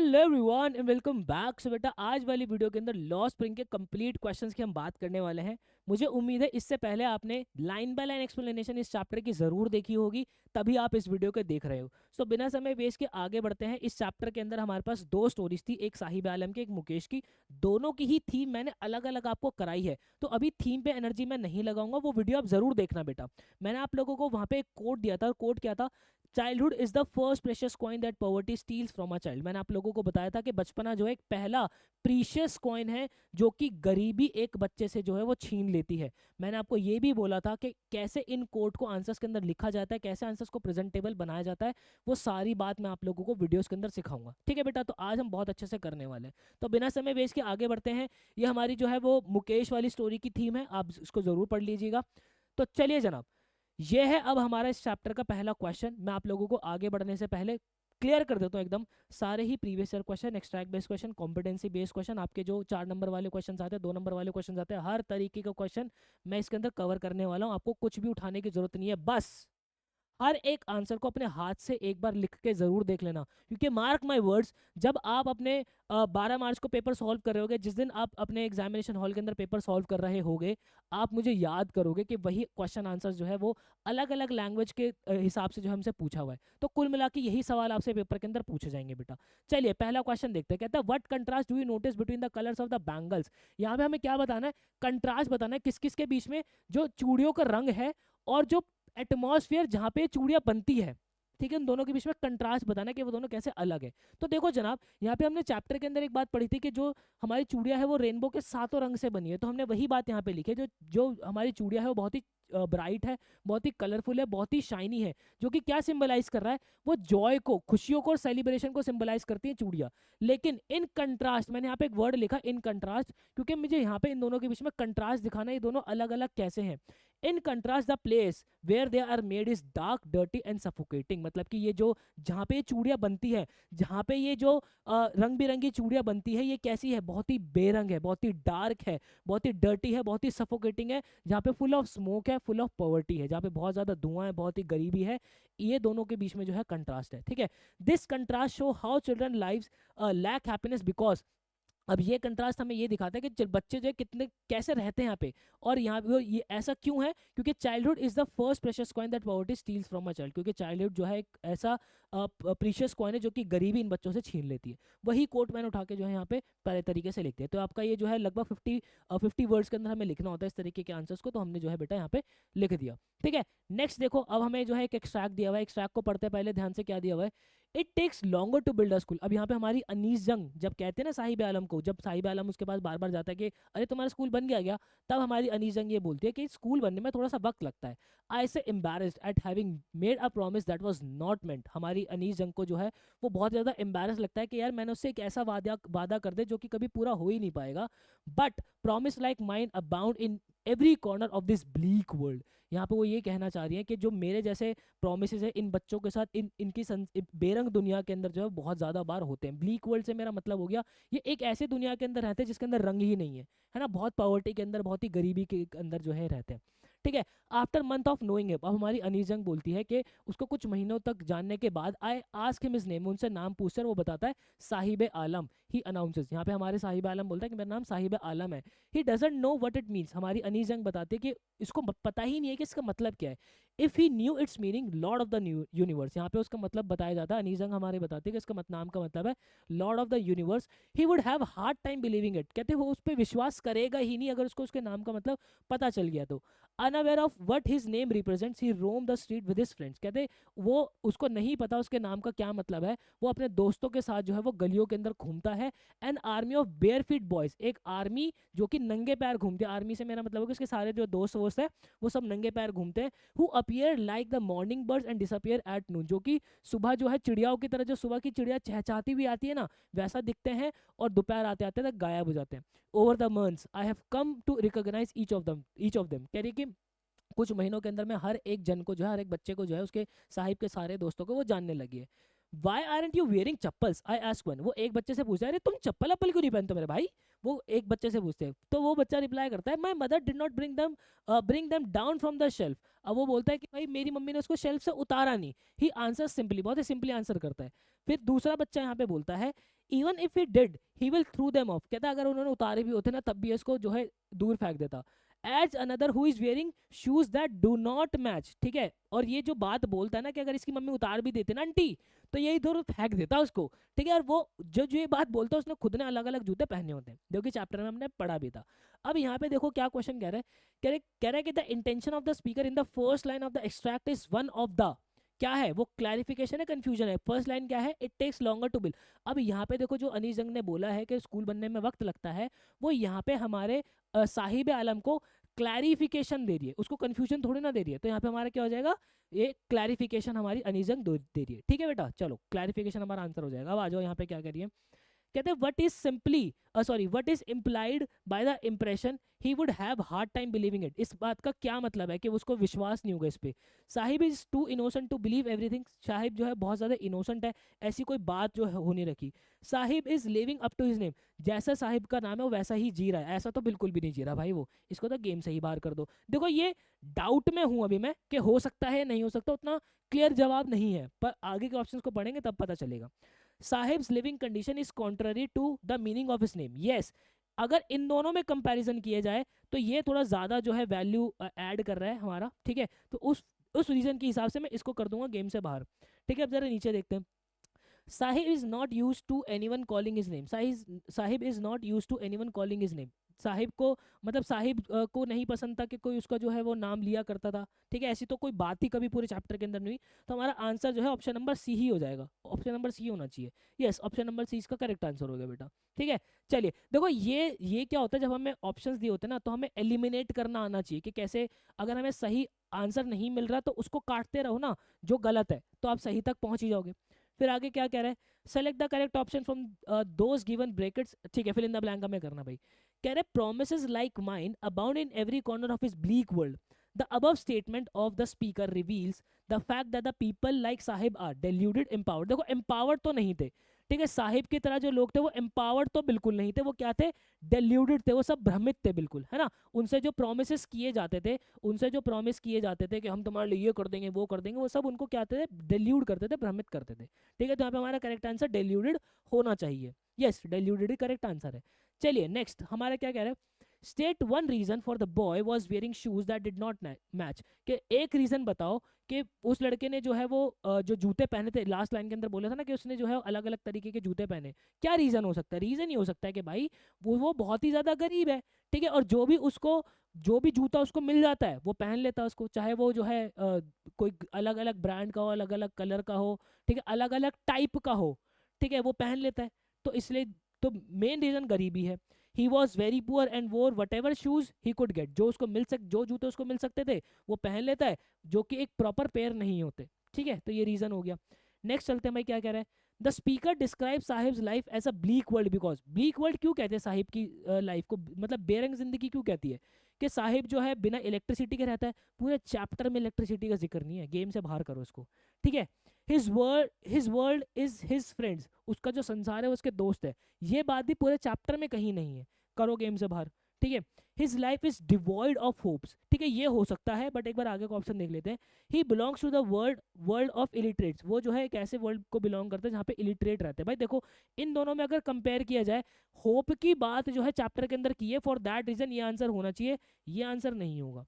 Hello everyone and welcome back. So बेटा आज वाली वीडियो के अंदर लॉ स्प्रिंग के कंप्लीट क्वेश्चंस की हम बात करने वाले हैं। मुझे उम्मीद है इससे पहले आपने लाइन बाय लाइन एक्सप्लेनेशन इस चैप्टर की जरूर देखी होगी, तभी आप इस वीडियो को देख रहे हो। सो बिना समय वेस्ट के आगे बढ़ते हैं। इस चैप्टर के अंदर हमारे पास दो स्टोरीज थी, एक साहिब आलम की, एक मुकेश की। दोनों की ही थीम मैंने अलग अलग आपको कराई है, तो अभी थीम पे एनर्जी मैं नहीं लगाऊंगा, वो वीडियो आप जरूर देखना बेटा। मैंने आप लोगों को वहां पे एक कोट दिया था, कोट क्या था? Childhood is the first precious coin that poverty steals from a child. मैंने आप लोगों को बताया था कि बचपना जो है एक पहला प्रीशियस कॉइन है जो कि गरीबी एक बच्चे से जो है वो छीन लेती है। मैंने आपको ये भी बोला था कि कैसे इन कोट को आंसर्स के अंदर लिखा जाता है, कैसे आंसर्स को प्रेजेंटेबल बनाया जाता है, वो सारी बात मैं आप लोगों को वीडियोस के अंदर सिखाऊंगा। ठीक है बेटा, तो आज हम बहुत अच्छे से करने वाले हैं। तो बिना समय वेस्ट के आगे बढ़ते हैं। ये हमारी जो है वो मुकेश वाली स्टोरी की थीम है, आप इसको जरूर पढ़ लीजिएगा। तो चलिए जनाब, ये है अब हमारा इस चैप्टर का पहला क्वेश्चन। मैं आप लोगों को आगे बढ़ने से पहले क्लियर कर देता हूँ एकदम सारे ही previous year question, extract based question, competency based question, आपके जो 4 नंबर वाले क्वेश्चन आते हैं, 2 नंबर वाले क्वेश्चन आते हैं, हर तरीके का क्वेश्चन मैं इसके अंदर कवर करने वाला हूँ। आपको कुछ भी उठाने की जरूरत नहीं है, बस हर एक आंसर को अपने हाथ से एक बार लिख के जरूर देख लेना, क्योंकि मार्क माय वर्ड्स, जब आप अपने 12 मार्च को पेपर सॉल्व कर रहे होगे, जिस दिन आप अपने एग्जामिनेशन हॉल के अंदर पेपर सॉल्व कर रहे होगे, आप मुझे याद करोगे कि वही क्वेश्चन आंसर जो है वो अलग अलग लैंग्वेज के हिसाब से जो हमसे पूछा हुआ है। तो कुल मिला के यही सवाल आपसे पेपर के अंदर पूछे जाएंगे बेटा। चलिए पहला क्वेश्चन देखते हैं। कहता है what contrast do you notice between the colours of the bangles. यहाँ पे हमें क्या बताना है? कंट्रास्ट बताना है, किस किस के बीच में जो चूड़ियों का रंग है और जो एटमॉस्फेयर जहाँ पे चूड़ियाँ बनती है, ठीक है, उन दोनों के बीच में कंट्रास्ट बताना है कि वो दोनों कैसे अलग है। तो देखो जनाब, यहाँ पे हमने चैप्टर के अंदर एक बात पढ़ी थी कि जो हमारी चूड़ियाँ है वो रेनबो के 7 रंग से बनी है, तो हमने वही बात यहाँ पे लिखी है। जो जो हमारी चूड़ियाँ है वो बहुत ही ब्राइट है, बहुत ही कलरफुल है, बहुत ही शाइनी है, जो कि क्या सिंबलाइज कर रहा है? वो जॉय को, खुशियों को और सेलिब्रेशन को सिंबलाइज करती है चूड़ियाँ। लेकिन इन कंट्रास्ट, मैंने यहाँ पे एक वर्ड लिखा इन कंट्रास्ट, क्योंकि मुझे यहाँ पे इन दोनों के बीच में कंट्रास्ट दिखाना है, ये दोनों अलग अलग कैसे हैं। In contrast the place where they are made is dark, dirty and suffocating. मतलब कि ये जो जहाँ पे ये चूड़ियाँ बनती है, जहाँ पे ये जो रंग बिरंगी चूड़ियाँ बनती है, ये कैसी है? बहुत ही बेरंग है, बहुत ही डार्क है, बहुत ही डर्टी है, बहुत ही सफोकेटिंग है, जहाँ पे फुल ऑफ स्मोक है, फुल ऑफ पॉवर्टी है, जहाँ पे बहुत ज्यादा धुआं है, बहुत ही गरीबी है। ये दोनों के बीच में जो है कंट्रास्ट है। ठीक है, this contrast show how children lives lack happiness because, अब ये कंट्रास्ट हमें ये दिखाता है कि बच्चे जो है कितने कैसे रहते हैं यहाँ पे। और यहाँ पे ये ऐसा क्यों है? क्योंकि childhood is the first precious coin that poverty steals from a child. क्योंकि चाइल्डहुड जो है एक ऐसा प्रीशियस कॉइन है जो कि गरीबी इन बच्चों से छीन लेती है। वही कोट मैंने उठा के जो है यहाँ पे पहले तरीके से लिखते हैं। तो आपका ये जो है लगभग 50 वर्ड्स के अंदर हमें लिखना होता है इस तरीके के आंसर्स को, तो हमने जो है बेटा यहाँ पे लिख दिया। ठीक है, नेक्स्ट देखो, अब हमें जो है एक एक्सट्रैक्ट दिया हुआ है। एक्सट्रैक्ट को पढ़ते पहले ध्यान से क्या दिया हुआ है? It takes longer to build a school. अब यहाँ पे हमारी अनीस जंग जब कहते हैं ना साहिब आलम को, जब साहिब आलम उसके पास बार बार जाता है कि अरे तुम्हारा स्कूल बन गया क्या, तब हमारी अनीस जंग ये बोलती है कि स्कूल बनने में थोड़ा सा वक्त लगता है। आई से embarrassed eight having made a promise that was not meant. हमारी अनीस जंग को जो है वो बहुत ज़्यादा एम्बेरस लगता है कि यार मैंने उससे एक ऐसा वादा वादा कर दे जो कि कभी पूरा हो ही नहीं पाएगा। But promise like mine abound in every corner of this bleak world. यहाँ पे वो ये कहना चाह रही है कि जो मेरे जैसे प्रोमिस है इन बच्चों के साथ इनकी बेरंग दुनिया के अंदर जो है बहुत ज़्यादा बार होते हैं। ब्लीक वर्ल्ड से मेरा मतलब हो गया ये एक ऐसे दुनिया के अंदर रहते हैं जिसके अंदर रंग ही नहीं है ना, बहुत पॉवर्टी के अंदर, बहुत ही गरीबी के अंदर जो है रहते हैं। ठीक है, आफ्टर मंथ ऑफ नोइंग अब हमारी अनीजंग बोलती है कि उसको कुछ महीनों तक जानने के बाद I ask him his name, उनसे नाम पूछकर वो बताता है साहिब आलम। ही अनाउंसेस, यहाँ पे हमारे साहिब आलम बोलता है कि मेरा नाम साहिब आलम है। He doesn't know what it means. हमारी अनीजंग बताती है कि इसको पता ही नहीं है कि इसका मतलब क्या है। If he new it's meaning Lord of the universe, यहाँ पे उसका मतलब बताया जाता है। अनीजंग हमारे बताती है कि इसका नाम का मतलब है Lord of the universe. He would have hard time believing it, कहते वो उस पर विश्वास करेगा ही नहीं अगर उसको उसके नाम का मतलब पता चल गया तो। Unaware of what his name represents he Rome the street with his friends, कहते वो उसको नहीं पता उसके नाम का क्या मतलब है, वो अपने दोस्तों के साथ जो है वो गलियों के अंदर घूमता है। An army of bare feet boys, एक आर्मी जो कि नंगे पैर घूमते हैं। आर्मी से मेरा मतलब है कि उसके सारे जो दोस्त वोस्त है वो सब नंगे पैर घूमते हैं। Who appear like the morning birds and disappear at noon, जो कि सुबह जो है चिड़ियाओं की तरह, जो सुबह की चिड़िया चहचहाती हुई आती है ना, वैसा दिखते हैं, और दोपहर आते आते तक गायब हो जाते हैं। Over the months I have come to recognise each of them, कह रही कि कुछ महीनों के अंदर में हर एक जन को जो है, हर एक बच्चे को जो है उसके साहिब के सारे दोस्तों को वो जानने लगी है। Why aren't you wearing chappals, I ask one. वो एक बच्चे से पूछता है, अरे तुम चप्पल अप्पल क्यों नहीं पहनते मेरे भाई? वो एक बच्चे से पूछते हैं, तो वो बच्चा रिप्लाई करता है, my mother did not bring them down from the shelf. अब वो बोलता है कि भाई मेरी मम्मी ने उसको शेल्फ से उतारा नहीं। ही आंसर सिंपली, बहुत ही सिंपली आंसर करता है। फिर दूसरा बच्चा यहाँ पे बोलता है, even if he did he will through them of. कहता है अगर उन्होंने उतारे भी होते ना तब भी इसको जो है दूर फेंक देता। Ads another who is wearing shoes that do not match. ठीक है, और ये जो बात बोलता है ना कि अगर इसकी मम्मी उतार भी देते ना आंटी, तो ये इधर फेंक देता उसको। ठीक है, और वो जो जो ये बात बोलता है उसने खुद ने अलग अलग जूते पहने होते हैं, जो कि चैप्टर में हमने पढ़ा भी था। अब यहाँ पे देखो क्या क्वेश्चन कह रहा है, कह रहा है कि the intention of the speaker in the first line of the extract is one of the, क्या है वो, क्लैरिफिकेशन है, कंफ्यूजन है। फर्स्ट लाइन क्या है, it takes longer to build. अब यहाँ पे देखो जो अनीस जंग ने बोला है कि स्कूल बनने में वक्त लगता है, वो यहाँ पे हमारे साहिब आलम को क्लैरिफिकेशन दे रही है, उसको कंफ्यूजन थोड़ी ना दे रही है। तो यहाँ पे हमारा क्या हो जाएगा, ये क्लैरिफिकेशन हमारी अनीस जंग दे रही है। ठीक है बेटा, चलो क्लैरिफिकेशन हमारा आंसर हो जाएगा। अब आ जाओ यहाँ पे क्या करिए, कहते हैं what is simply what is implied by the impression he would have hard time believing it. इस बात का क्या मतलब है कि उसको विश्वास नहीं होगा इस पे। Saheb is too innocent to believe everything. Saheb जो है बहुत ज्यादा इनोसेंट है, ऐसी कोई बात जो है हो नहीं रखी। Saheb is living up to his name. जैसा साहिब का नाम है वो वैसा ही जी रहा है, ऐसा तो बिल्कुल भी नहीं जी रहा भाई वो। इसको तो गेम से ही बाहर कर दो। देखो ये डाउट में हूं अभी मैं कि हो सकता है नहीं हो सकता, उतना क्लियर जवाब नहीं है, पर आगे के ऑप्शंस को पढ़ेंगे तब पता चलेगा। Saheb's living condition is contrary to the meaning of his name. Yes, अगर इन दोनों में कंपैरिजन किया जाए तो ये थोड़ा ज्यादा जो है वैल्यू ऐड कर रहा है हमारा। ठीक है, तो उस रीजन के हिसाब से मैं इसको कर दूंगा गेम से बाहर। ठीक है, अब जरा नीचे देखते हैं। Saheb is not use to anyone calling his name. Saheb is not use to anyone calling his name. Saheb को मतलब साहिब को नहीं पसंद था कि कोई उसका जो है वो नाम लिया करता था। ठीक है, ऐसी तो कोई बात ही कभी पूरे चैप्टर के अंदर नहीं हुई। तो हमारा आंसर जो है ऑप्शन नंबर सी ही हो जाएगा, ऑप्शन नंबर सी होना चाहिए। यस, ऑप्शन नंबर सी इसका करेक्ट आंसर हो गया बेटा। ठीक है, चलिए देखो ये क्या होता है, जब हमें ऑप्शंस दिए होते हैं ना तो हमें एलिमिनेट करना आना चाहिए कि कैसे, अगर हमें सही आंसर नहीं मिल रहा तो उसको काटते रहो ना, जो गलत है तो आप सही तक पहुंच ही जाओगे। फिर आगे क्या कह रहा है, select the correct option from those given brackets. ठीक है, फिल इन द ब्लैंक हमें करना भाई। कह रहे promises like mine abound in every corner of his bleak world. The above statement of the speaker reveals the fact that the people like Sahib are deluded, empowered. देखो empowered तो नहीं थे, ठीक है, साहिब की तरह जो लोग थे वो empowered तो बिल्कुल नहीं थे, वो क्या थे, deluded थे, वो सब भ्रमित थे बिल्कुल, है ना। उनसे जो promises किए जाते थे, उनसे जो promise किए जाते थे कि हम तुम्हारे लिए ये कर देंगे वो कर देंगे, वो सब उनको क्या थे, delude करते थे, भ्रमित करते थे। ठीक है, तो यहाँ पे हमारा करेक्ट आंसर deluded होना चाहिए। यस, deluded ही करेक्ट आंसर है। चलिए नेक्स्ट हमारा क्या कह रहा है, state one reason for the boy was wearing shoes that did not match. कि एक रीजन बताओ कि उस लड़के ने जो है वो जो जूते पहने थे, लास्ट लाइन के अंदर बोला था ना कि उसने जो है अलग अलग तरीके के जूते पहने। क्या रीजन हो सकता है, रीजन ही हो सकता है कि भाई वो बहुत ही ज्यादा गरीब है। ठीक है, और जो भी जूता उसको मिल जाता है वो पहन लेता है उसको, चाहे वो जो है कोई अलग अलग ब्रांड का हो, अलग अलग कलर का हो, ठीक है, अलग अलग टाइप का हो, ठीक है, वो पहन लेता है। तो इसलिए तो मेन रीजन गरीबी है। He was very poor and wore whatever shoes he could get. जो जूते उसको मिल सकते थे वो पहन लेता है, जो कि एक प्रॉपर पेयर नहीं होते। ठीक है, तो ये रीजन हो गया। नेक्स्ट चलते हैं भाई, क्या कह रहा है, the speaker describe Saheb's life as a bleak world because. Bleak world क्यों कहते हैं साहिब की लाइफ को, मतलब बेरंग जिंदगी क्यों कहती है, कि साहिब जो है बिना इलेक्ट्रिसिटी के रहता है। पूरे चैप्टर में इलेक्ट्रिसिटी का जिक्र नहीं है, गेम से बाहर करो इसको। ठीक है, his world is his friends. उसका जो संसार है वो उसके दोस्त है। ये बात भी पूरे चैप्टर में कहीं नहीं है, करो गेम से बाहर। ठीक है, his life is devoid of hopes. ठीक है, ये हो सकता है, बट एक बार आगे का ऑप्शन देख लेते हैं। He belongs to the world of illiterates. वो जो है एक ऐसे वर्ल्ड को बिलोंग करता है जहाँ पे इलिटरेट रहते हैं। भाई देखो इन दोनों में अगर कंपेयर किया जाए, होप की बात जो है चैप्टर के अंदर की है, फॉर दैट रीजन ये आंसर होना चाहिए, ये आंसर नहीं होगा।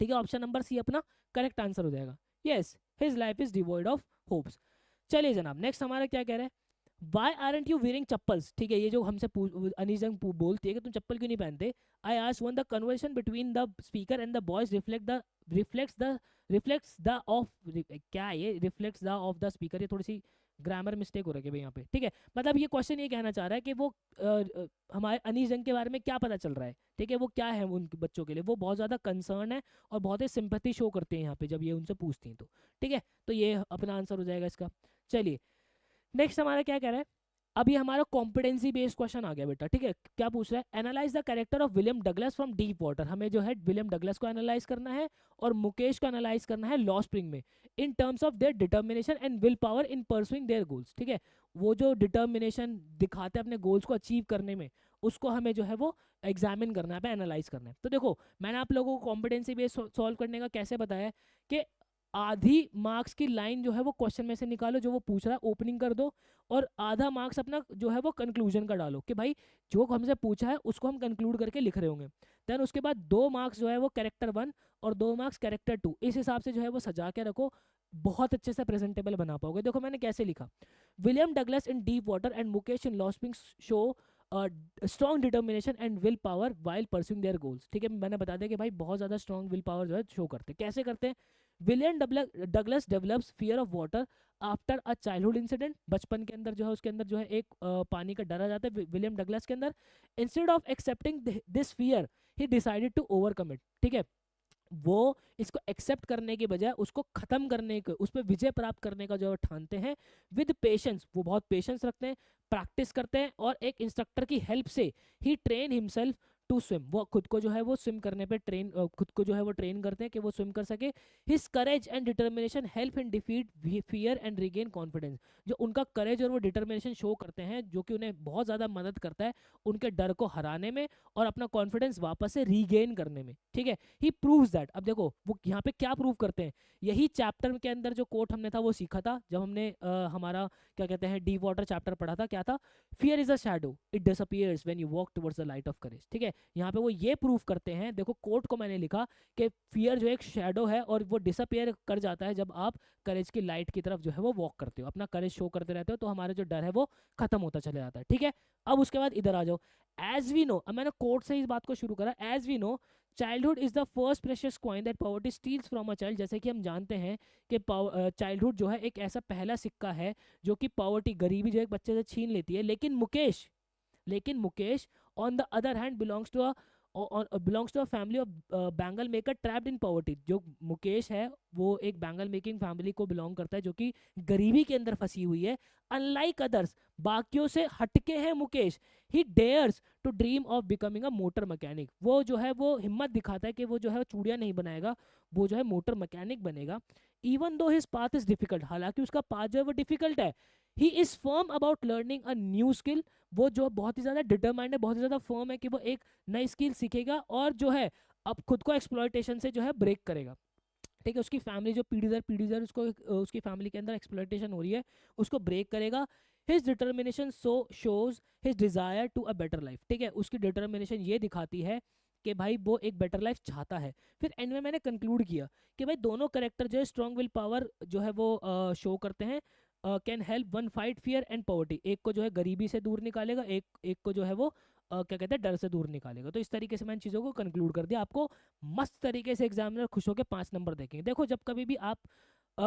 ठीक है, ऑप्शन नंबर सी अपना करेक्ट आंसर हो जाएगा। Yes, his life is devoid of hopes. चलिए जनाब, नेक्स्ट हमारा क्या कह रहा है, why aren't you wearing chappals. ठीक है, ये जो हमसे अनीजंग बोलती है कि तुम चप्पल क्यों नहीं पहनते। आई ask one the conversation between the speaker and the boys reflects the of, क्या ये reflects the of the speaker, ये थोड़ी सी ग्रामर मिस्टेक हो रही है भाई यहाँ पे। ठीक है, मतलब ये क्वेश्चन ये कहना चाह रहा है कि वो हमारे अनीजंग के बारे में क्या पता चल रहा है। ठीक है, वो क्या है उन बच्चों के लिए, वो बहुत ज़्यादा कंसर्न है और बहुत ही सिंपैथी शो करते हैं यहाँ पे जब ये उनसे पूछती हैं तो। ठीक है, तो ये अपना आंसर हो जाएगा इसका। चलिए नेक्स्ट हमारा क्या कह रहा है, अब ये हमारा कॉम्पिटेंसी बेस्ड क्वेश्चन आ गया बेटा, ठीक है। क्या पूछ रहा है, analyse the character of William Douglas from deep water. हमें जो है विलियम डगलस को एनालाइज करना है और मुकेश को एनालाइज करना है लॉ स्प्रिंग में, in terms of their determination and will power in pursuing their goals, ठीक है। वो जो डिटर्मिनेशन दिखाते हैं अपने गोल्स को अचीव करने में, उसको हमें जो है वो एग्जामिन करना है, एनालाइज करना है। तो देखो मैंने आप लोगों को कॉम्पिटेंसी बेस्ड सॉल्व करने का कैसे बताया कि आधी मार्क्स की लाइन जो है वो क्वेश्चन में से निकालो जो वो पूछ रहा है, ओपनिंग कर दो, और आधा मार्क्स अपना जो है वो कंक्लूजन का डालो कि भाई जो हमसे पूछा है उसको हम कंक्लूड करके लिख रहे होंगे। देन उसके बाद 2 मार्क्स जो है वो कैरेक्टर 1 और 2 मार्क्स कैरेक्टर 2, इस हिसाब से जो है वो सजा के रखो, बहुत अच्छे से प्रेजेंटेबल बना पाओगे। देखो मैंने कैसे लिखा, William Douglas in deep water and Mukesh in law springs show strong determination and will power while pursuing their goals, ठीक है। मैंने बता दिया कि भाई बहुत ज्यादा स्ट्रॉन्ग विल पावर जो है शो करते हैं। कैसे करते हैं, William Douglas develops fear of water after a childhood incident. बचपन के अंदर जो है उसके अंदर जो है एक पानी का डर आ जाता है विलियम डगलस के अंदर। Instead of accepting this fear he decided to overcome it, ठीक है। वो इसको एक्सेप्ट करने के बजाय उसको खत्म करने के, उस पर विजय प्राप्त करने का जो ठानते हैं विद पेशेंस, वो बहुत पेशेंस रखते हैं, प्रैक्टिस करते हैं और एक इंस्ट्रक्टर की हेल्प से ही ट्रेन हिमसेल्फ टू स्विम, वो खुद को जो है वो स्विम करने पे ट्रेन, खुद को जो है वो ट्रेन करते हैं कि वो स्विम कर सके। His courage and determination help in defeat fear and regain confidence, जो उनका करेज और वो डिटर्मिनेशन शो करते हैं जो कि उन्हें बहुत ज़्यादा मदद करता है उनके डर को हराने में और अपना कॉन्फिडेंस वापस से रीगेन करने में, ठीक है। ही प्रूव्स दैट, अब देखो वो यहाँ पे क्या प्रूव करते हैं, यही चैप्टर के अंदर जो कोट हमने था वो सीखा था जब हमने हमारा क्या कहते हैं डीप वाटर चैप्टर पढ़ा था, क्या था, fear is a shadow it disappears when you walk towards the light of courage, ठीक है। यहाँ पे वो ये प्रूव करते हैं, देखो कोट को मैंने लिखा कि फियर जो एक शैडो है और वो डिसअपीयर कर जाता है जब आप करेज की लाइट की तरफ जो है वो वॉक करते हो, अपना करेज शो करते रहते हो, तो हमारा जो डर है वो खत्म होता चला जाता है, ठीक है। अब उसके बाद इधर आ जाओ, एज वी नो, अब मैंने कोट से इस बात को शुरू करा, as we know childhood is the first precious coin that poverty steals from a child, जैसे कि हम जानते हैं कि चाइल्डहुड जो है एक ऐसा पहला सिक्का है जो कि पॉवर्टी, गरीबी जो एक बच्चे से छीन लेती है। लेकिन Mukesh on the other hand belongs to a family of bangle maker trapped in poverty, जो मुकेश है वो एक बैंगल मेकिंग फैमिली को बिलोंग करता है जो कि गरीबी के अंदर फंसी हुई है। अनलाइक अदर्स, बाकियों से हटके हैं Mukesh, he dares to dream of becoming a motor mechanic, वो जो है वो हिम्मत दिखाता है कि वो जो है चूड़ियाँ नहीं बनाएगा, वो जो है मोटर मैकेनिक बनेगा। Even though his path is difficult, हालांकि उसका पाथ जो है वो डिफिकल्ट है। He is firm about learning a new skill, वो जो बहुत ही ज्यादा डिटरमाइंड है, बहुत ही ज्यादा फर्म है कि वो एक नई स्किल सीखेगा और जो है अब खुद को एक्सप्लॉयटेशन से जो है ब्रेक करेगा, ठीक है। उसकी फैमिली जो पीढ़ी दर उसको उसकी फैमिली के अंदर एक्सप्लॉयटेशन हो रही है उसको ब्रेक करेगा। His determination shows his desire to a better life, ठीक है। उसकी डिटर्मिनेशन ये दिखाती है कि भाई वो एक बेटर लाइफ चाहता है। फिर एंड में मैंने कंक्लूड किया कि भाई दोनों करेक्टर जो है स्ट्रॉन्ग विल पावर जो है वो शो करते हैं, can help one fight fear and poverty, एक को जो है गरीबी से दूर निकालेगा, एक को जो है वो क्या कहते हैं डर से दूर निकालेगा। तो इस तरीके से मैंने चीज़ों को कंक्लूड कर दिया, आपको मस्त तरीके से एग्जामिनर खुश होकर 5 नंबर देखेंगे। देखो जब कभी भी आप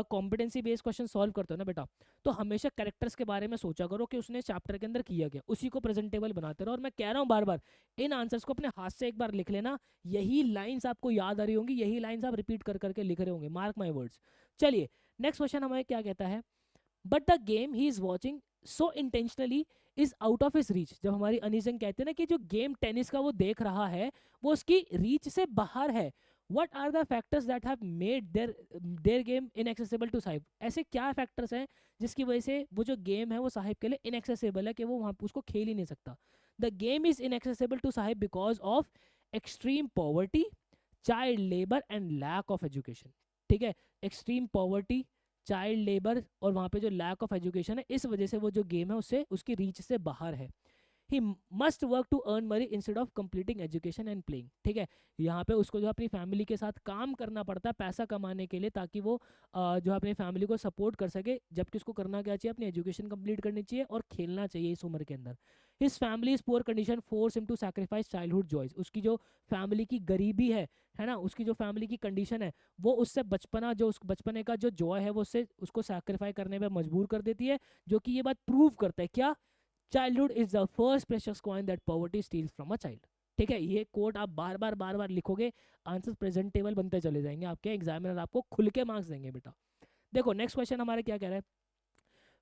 कॉम्पिटेंसी बेस्ड क्वेश्चन सॉल्व करते हो ना बेटा, तो हमेशा कैरेक्टर्स के बारे में सोचा करो कि उसने चैप्टर के अंदर किया गया, उसी को प्रेजेंटेबल बनाते रहो। और मैं कह रहा हूँ बार बार इन आंसर्स को अपने हाथ से एक बार लिख लेना, यही लाइंस आपको याद आ रही होंगी, यही लाइंस आप रिपीट कर करके लिख रहे होंगे, मार्क माई वर्ड्स। चलिए नेक्स्ट क्वेश्चन हमें क्या कहता है, but the game he is watching so intentionally is out of his reach. जब हमारी अनिजंग कहते हैं ना कि जो गेम टेनिस का वो देख रहा है वो उसकी रीच से बाहर है। What are the factors that have made their game inaccessible to Saheb, ऐसे क्या फैक्टर्स हैं जिसकी वजह से वो जो गेम है वो साहिब के लिए इनएक्सेसिबल है कि वो वहाँ उसको खेल ही नहीं सकता। The game is inaccessible to Saheb because of extreme poverty, child labour and lack of education, ठीक है। एक्सट्रीम पॉवर्टी, चाइल्ड लेबर और वहाँ पे जो लैक ऑफ एजुकेशन है, इस वजह से वो जो गेम है उससे उसकी रीच से बाहर है। He must work to earn money instead of completing education and playing, ठीक है। यहाँ पे उसको जो अपनी फैमिली के साथ काम करना पड़ता है पैसा कमाने के लिए, ताकि वो जो अपनी फैमिली को सपोर्ट कर सके, जबकि उसको करना क्या चाहिए, अपनी एजुकेशन कंप्लीट करनी चाहिए और खेलना चाहिए इस उम्र के अंदर। His family is poor condition force him to sacrifice childhood joys, उसकी जो फैमिली की गरीबी है ना, उसकी जो फैमिली की कंडीशन है वो उससे बचपना जो उस बचपने का जो जॉय है वो उससे उसको सैक्रिफाई करने में मजबूर कर देती है, जो कि ये बात प्रूव करता है क्या, childhood is the first precious coin that poverty steals from a child, ठीक है। ये कोट आप बार बार लिखोगे, आंसर प्रेजेंटेबल बनते चले जाएंगे, आपके एग्जामिनर आपको खुल के मार्क्स देंगे बेटा। देखो नेक्स्ट क्वेश्चन हमारे क्या कह रहा है,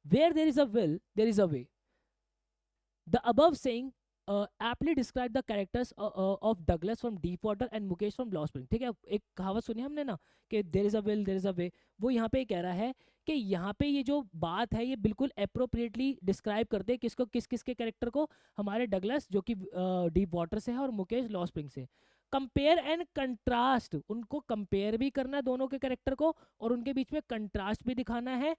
where there is a will there is a way, the above saying aptly describe the characters of Douglas from Deepwater and Mukesh from Lost Spring। ठीक है, एक कहावत सुनी हमने ना कि there is a will there is a way, वो यहाँ पे कह रहा है कि यहाँ पे ये जो बात है ये बिल्कुल अप्रोप्रिएटली डिस्क्राइब करते हैं किसको, किस किस के कैरेक्टर को, हमारे डगलस जो कि डीप वाटर से है और मुकेश लॉस्ट स्प्रिंग से। कंपेयर एंड कंट्रास्ट, उनको कंपेयर भी करना है दोनों के कैरेक्टर को और उनके बीच में कंट्रास्ट भी दिखाना है।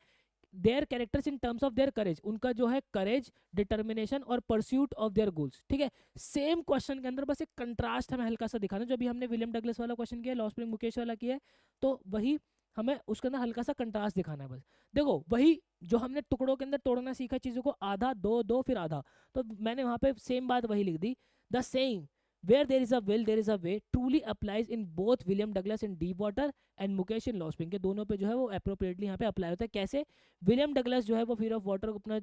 Their characters in terms of their करेज, उनका जो है करेज, डिटर्मिनेशन और परस्यूट ऑफ देयर गोल्स। ठीक है, सेम क्वेश्चन के अंदर बस एक कंट्रास्ट हमें हल्का सा दिखाना, जो अभी हमने विलियम डगलस वाला क्वेश्चन किया, लॉस्ट स्प्रिंग मुकेश वाला किया है, तो वही हमें उसके अंदर हल्का सा कंट्रास्ट दिखाना है बस। देखो वही जो हमने टुकड़ों के अंदर तोड़ना सीखा चीजों को, आधा दो दो फिर आधा, तो मैंने वहां पे सेम बात वही लिख दी। The saying where there is a will there is a way truly applies in both William Douglas in Deepwater and Mukesh in lost spring के, दोनों पे जो है वो अप्रोप्रिएटली यहाँ पे अप्लाई होता है। कैसे? विलियम डगलस जो है वो फियर ऑफ वाटर अपना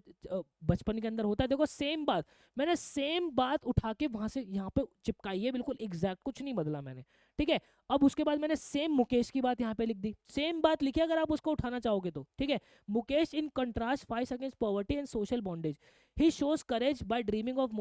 बचपन के अंदर होता है। देखो सेम बात, मैंने सेम बात उठा के वहां से यहाँ पे चिपकाई है, बिल्कुल एग्जैक्ट, कुछ नहीं बदला मैंने। ठीक है, अब उसके बाद मैंने सेम मुकेश की बात यहाँ पे लिख दी, सेम बात लिखी अगर आप उसको उठाना चाहोगे तो। ठीक है, Mukesh in contrast fights against poverty and social bondage. He shows courage by dreaming of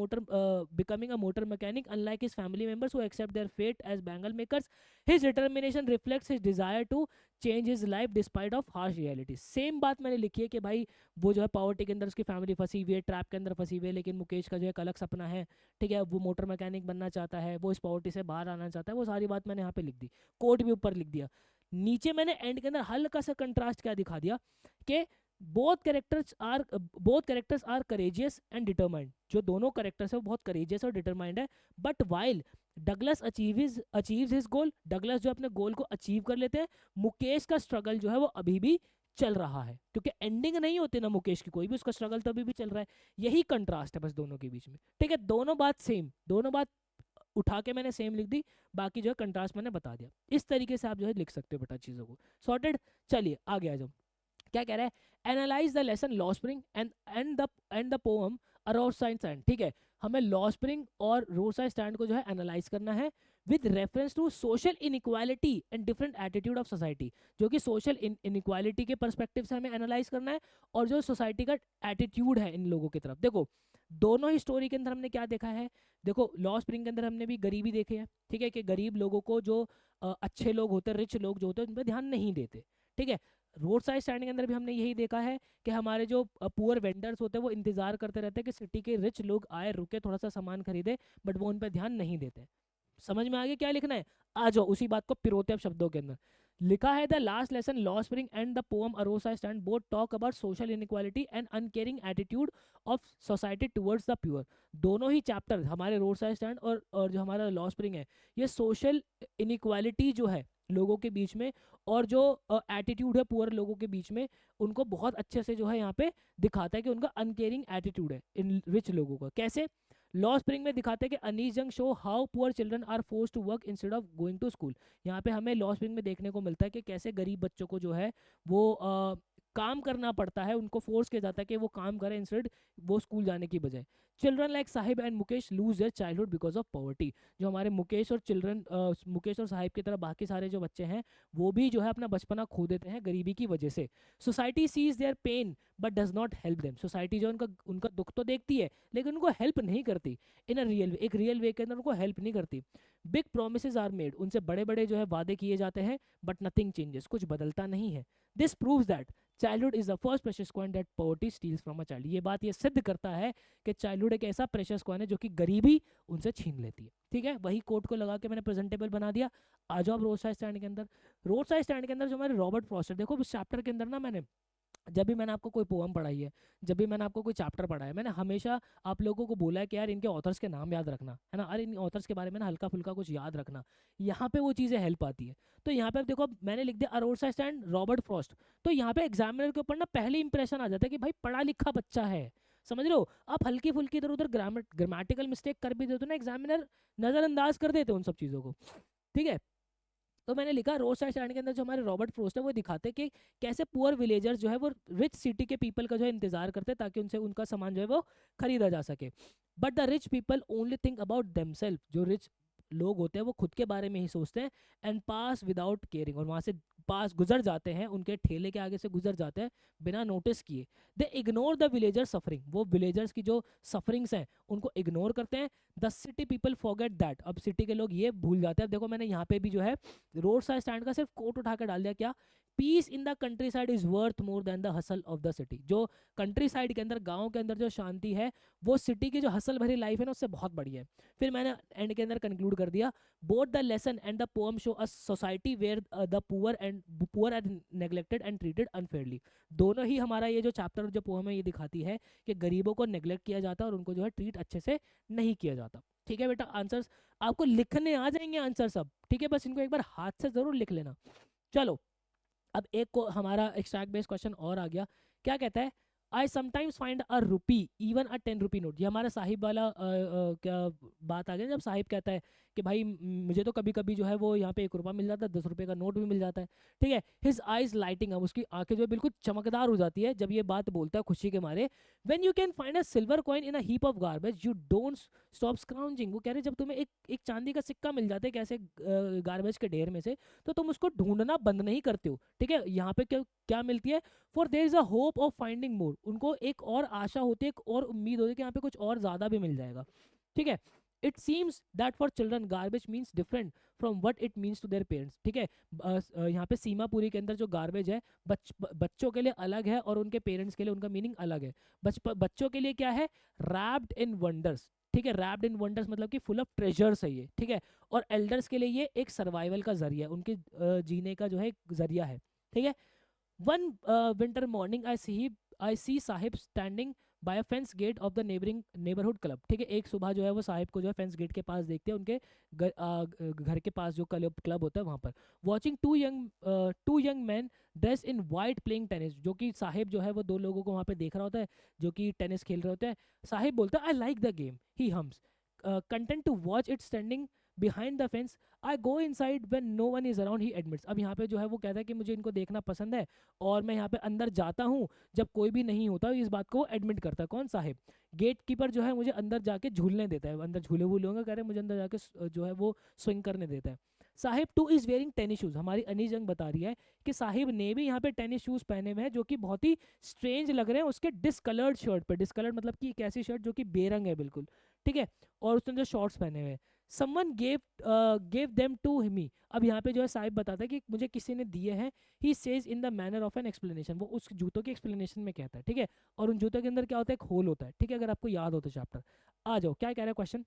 becoming a motor mechanic, unlike his family members who accept their fate as bangle makers. His determination reflects his desire to change his life despite of harsh realities। Same बात मैंने लिखी है कि भाई वो जो है poverty के अंदर उसकी फैमिली फंसी हुई है, ट्रैप के अंदर फंसी हुई है, लेकिन मुकेश का जो है एक अलग सपना है। ठीक है, वो मोटर मैकेनिक बनना चाहता है, वो इस पॉवर्टी से बाहर आना चाहता है, वो सारी बात मैंने यहाँ पे लिख दी, कोट भी ऊपर लिख दिया। नीचे मैंने एंड के अंदर हल्का सा कंट्रास्ट क्या दिखा दिया कि both characters are courageous and determined। जो दोनों कैरेक्टर्स है वो बहुत courageous और determined है। But while Douglas achieves his goal, Douglas जो अपने गोल को अचीव कर लेते हैं, मुकेश का स्ट्रगल जो है वो अभी भी चल रहा है, क्योंकि एंडिंग नहीं होती ना मुकेश की कोई भी, उसका स्ट्रगल तो अभी भी चल रहा है। यही कंट्रास्ट है बस दोनों के बीच में। ठीक है, दोनों बात सेम, दोनों बात उठा के मैंने सेम लिख दी, बाकी जो है कंट्रास्ट मैंने बता दिया। इस तरीके से आप जो है लिख सकते हो बेटा चीज़ों को। सॉर्टेड। चलिए आगे आ जाओ, क्या कह रहा है? एनालाइज द लेसन लॉ spring and the poem a roadside stand. ठीक है, हमें लॉ स्प्रिंग और रोडसाइड स्टैंड को जो है एनालाइज करना है with reference to social inequality and different attitude of society. जो कि सोशल इनइक्वालिटी के परस्पेक्टिव से हमें एनालाइज करना है और जो सोसाइटी का एटीट्यूड है इन लोगों की तरफ। देखो दोनों ही स्टोरी के अंदर हमने क्या देखा है, देखो लॉ स्प्रिंग के अंदर हमने भी गरीबी देखे है। ठीक है, कि गरीब लोगों को जो अच्छे लोग होते हैं, रिच लोग जो होते हैं, उन पर ध्यान नहीं देते। ठीक है, रोड साइड स्टैंड के अंदर भी हमने यही देखा है कि हमारे जो पुअर वेंडर्स होते हैं वो इंतजार करते रहते हैं कि सिटी के रिच लोग आए, रुके, थोड़ा सा सामान खरीदे, बट वो उन पर ध्यान नहीं देते। समझ में आ गया क्या लिखना है? आ जाओ उसी बात को पिरोते अब शब्दों के अंदर। लिखा है द लास्ट लेसन लॉ spring and the poem a road side stand both talk about social inequality and uncaring attitude of society towards the pure. दोनों ही चैप्टर हमारे रोड साइड स्टैंड और जो हमारा लॉ स्प्रिंग है, ये सोशल इनइक्वालिटी जो है लोगों के बीच में और जो एटीट्यूड है पुअर लोगों के बीच में, उनको बहुत अच्छे से जो है यहाँ पे दिखाता है कि उनका अनकेयरिंग एटीट्यूड है इन रिच लोगों का। कैसे? लॉ स्प्रिंग में दिखाते हैं कि Anees Jung show how poor children are force to work instead of going to school. यहाँ पे हमें लॉ स्प्रिंग में देखने को मिलता है कि कैसे गरीब बच्चों को जो है वो काम करना पड़ता है, उनको फोर्स किया जाता है कि वो काम करें इंस्टेड वो स्कूल जाने की बजाय। Children like Sahib and Mukesh lose their childhood because of poverty. जो हमारे मुकेश और साहिब की तरह बाकी सारे जो बच्चे हैं वो भी जो है अपना बचपना खो देते हैं गरीबी की वजह से। Society sees their pain but does not help them. Society जो उनका दुख तो देखती है लेकिन उनको हेल्प नहीं करती इन अ रियल वे, एक रियल वे के अंदर उनको हेल्प नहीं करती। बिग प्रोमिसेस आर मेड, उनसे बड़े बड़े जो है वादे किए जाते हैं बट नथिंग चेंजेस, कुछ बदलता नहीं है। This proves that childhood is the first precious coin that poverty steals from a child. ये बात ये सिद्ध करता है कि चाइल्डहुड एक ऐसा प्रेशियस कॉइन है जो कि गरीबी उनसे छीन लेती है। ठीक है, वही कोट को लगा के मैंने प्रेजेंटेबल बना दिया। आ जाओ अब रोड साइड स्टैंड के अंदर। रोड साइड स्टैंड के अंदर जो हमारे रॉबर्ट फ्रॉस्ट है, देखो इस चैप्टर के अंदर ना मैंने जब भी मैंने आपको कोई पोएम पढ़ाई है, जब भी मैंने आपको कोई चैप्टर पढ़ाया है, मैंने हमेशा आप लोगों को बोला है कि यार इनके ऑथर्स के नाम याद रखना है ना, अरे इन ऑथर्स के बारे में ना हल्का फुल्का कुछ याद रखना, यहाँ पे वो चीज़ें हेल्प आती है। तो यहाँ पे देखो मैंने लिख दिया road side stand Robert Frost, तो यहाँ पे एग्जामिनर के ऊपर ना पहले इंप्रेशन आ जाता है कि भाई पढ़ा लिखा बच्चा है। समझ लो, आप हल्की फुल्की इधर उधर ग्रामेटिकल मिस्टेक कर भी देते हो ना, एग्जामिनर नजरअंदाज कर देते हैं उन सब चीज़ों को। ठीक है, तो मैंने लिखा रोड साइड स्टैंड के अंदर जो हमारे रॉबर्ट फ्रॉस्ट है वो दिखाते कि कैसे पुअर विलेजर्स जो है वो रिच सिटी के पीपल का जो है इंतजार करते हैं ताकि उनसे उनका सामान जो है वो खरीदा जा सके। But the rich people only think about themself. जो रिच लोग होते हैं वो खुद के बारे में ही सोचते हैं, एंड पास विदाउट केयरिंग, और वहाँ से पास गुजर जाते हैं, उनके ठेले के आगे से गुजर जाते हैं बिना नोटिस किए। दे इग्नोर द विलेजर्स सफरिंग, वो विलेजर्स की जो सफरिंग्स हैं उनको इग्नोर करते हैं। The city people forget that, अब सिटी के लोग ये भूल जाते हैं। अब देखो मैंने यहाँ पे भी जो है रोड साइड स्टैंड का सिर्फ कोट उठा कर डाल दिया, क्या, peace in the countryside is worth more than the hustle of the city. जो कंट्री साइड के अंदर, गाँव के अंदर जो शांति है वो सिटी की जो हसल भरी लाइफ है ना उससे बहुत बढ़िया है। फिर मैंने एंड के अंदर कंक्लूड कर दिया, both the lesson and the poem show a society where the poor are neglected and treated unfairly. दोनों ही हमारा ये जो चैप्टर जो पोएम है ये दिखाती है कि गरीबों को नेग्लेक्ट किया जाता है और उनको जो है ट्रीट अच्छे से नहीं किया जाता। ठीक है बेटा, आंसर्स आपको लिखने आ जाएंगे आंसर सब, ठीक है, बस इनको एक बार हाथ से जरूर लिख लेना। चलो अब एक को हमारा एक्सट्रैक्ट बेस्ड क्वेश्चन और आ गया। क्या कहता है, I sometimes find a rupee even a 10 rupee note. ये हमारा साहिब वाला क्या बात आ गया, जब साहिब कहता है कि भाई मुझे तो कभी कभी जो है वो यहाँ पे 1 रुपया मिल जाता है, 10 रुपये का नोट भी मिल जाता है। ठीक है, हिज आइज लाइटिंग अप, उसकी आंखें जो है बिल्कुल चमकदार हो जाती है जब ये बात बोलता है खुशी के मारे। When you can find a silver coin in a heap of garbage you don't stop scrounging. वो कह रहे जब तुम्हें एक चांदी का सिक्का मिल जाता है कैसे गार्बेज के ढेर में से, तो तुम उसको ढूंढना बंद नहीं करते हो। ठीक है, यहाँ पे क्या क्या मिलती है, for there is a hope of finding more, उनको एक और आशा होती है, एक और उम्मीद होती है कि यहाँ पे कुछ और ज्यादा भी मिल जाएगा। ठीक है, it seems that for children garbage means different from what it means to their parents. ठीक है, यहाँ पे सीमापुरी के अंदर जो गार्बेज है बच्चों के लिए अलग है और उनके पेरेंट्स के लिए उनका मीनिंग अलग है। बच्चों के लिए क्या है, रैप्ड इन वंडर्स। ठीक है, रैप्ड इन वंडर्स मतलब कि फुल ऑफ ट्रेजर्स है ये। ठीक है, और एल्डर्स के लिए ये एक सर्वाइवल का जरिया है, उनके जीने का जो है एक जरिया है। ठीक है, one winter morning I see Sahib standing by a fence gate of the neighborhood club। ठीक है, एक सुबह जो है वो साहिब को जो है फेंस गेट के पास देखते हैं, उनके घर के पास जो क्लब होता है वहाँ पर। Watching two young man dress in white playing tennis, जो कि साहिब जो है वो 2 लोगों को वहाँ पे देख रहा होता है जो कि टेनिस खेल रहे होते हैं। साहिब बोलता है I like the game, he hums, content to watch it standing behind the fence, I go inside when no one is around, he admits. अब यहाँ पे जो है वो कहता है कि मुझे इनको देखना पसंद है और मैं यहाँ पे अंदर जाता हूँ जब कोई भी नहीं होता। इस बात को एडमिट करता है कौन, साहिब। गेट कीपर जो है मुझे अंदर जाके झूलने देता है, अंदर झूले वूले होंगे, कह रहे मुझे अंदर जाके जो है वो स्विंग करने देता है। Sahib two is wearing tennis shoes, हमारी अनीस जंग बता रही है कि साहिब ने भी यहाँ पे टेनिस शूज पहने हुए हैं जो कि बहुत ही स्ट्रेंज लग रहे हैं उसके डिसकलर्ड शर्ट पे। डिसकलर्ड मतलब कि एक ऐसी शर्ट जो कि बेरंग है बिल्कुल। ठीक है, और उसने जो शॉर्ट्स पहने हुए हैं, someone gave them to me. अब यहाँ पे जो है साहिब बताता है कि मुझे किसी ने दिए हैं। He says in the manner of an explanation, वो उस जूतों के एक्सप्लेनेशन में कहता है। ठीक है, और उन जूतों के अंदर क्या होता है, एक होल होता है। ठीक है, अगर आपको याद हो तो चैप्टर। आ जाओ, क्या कह रहा है question,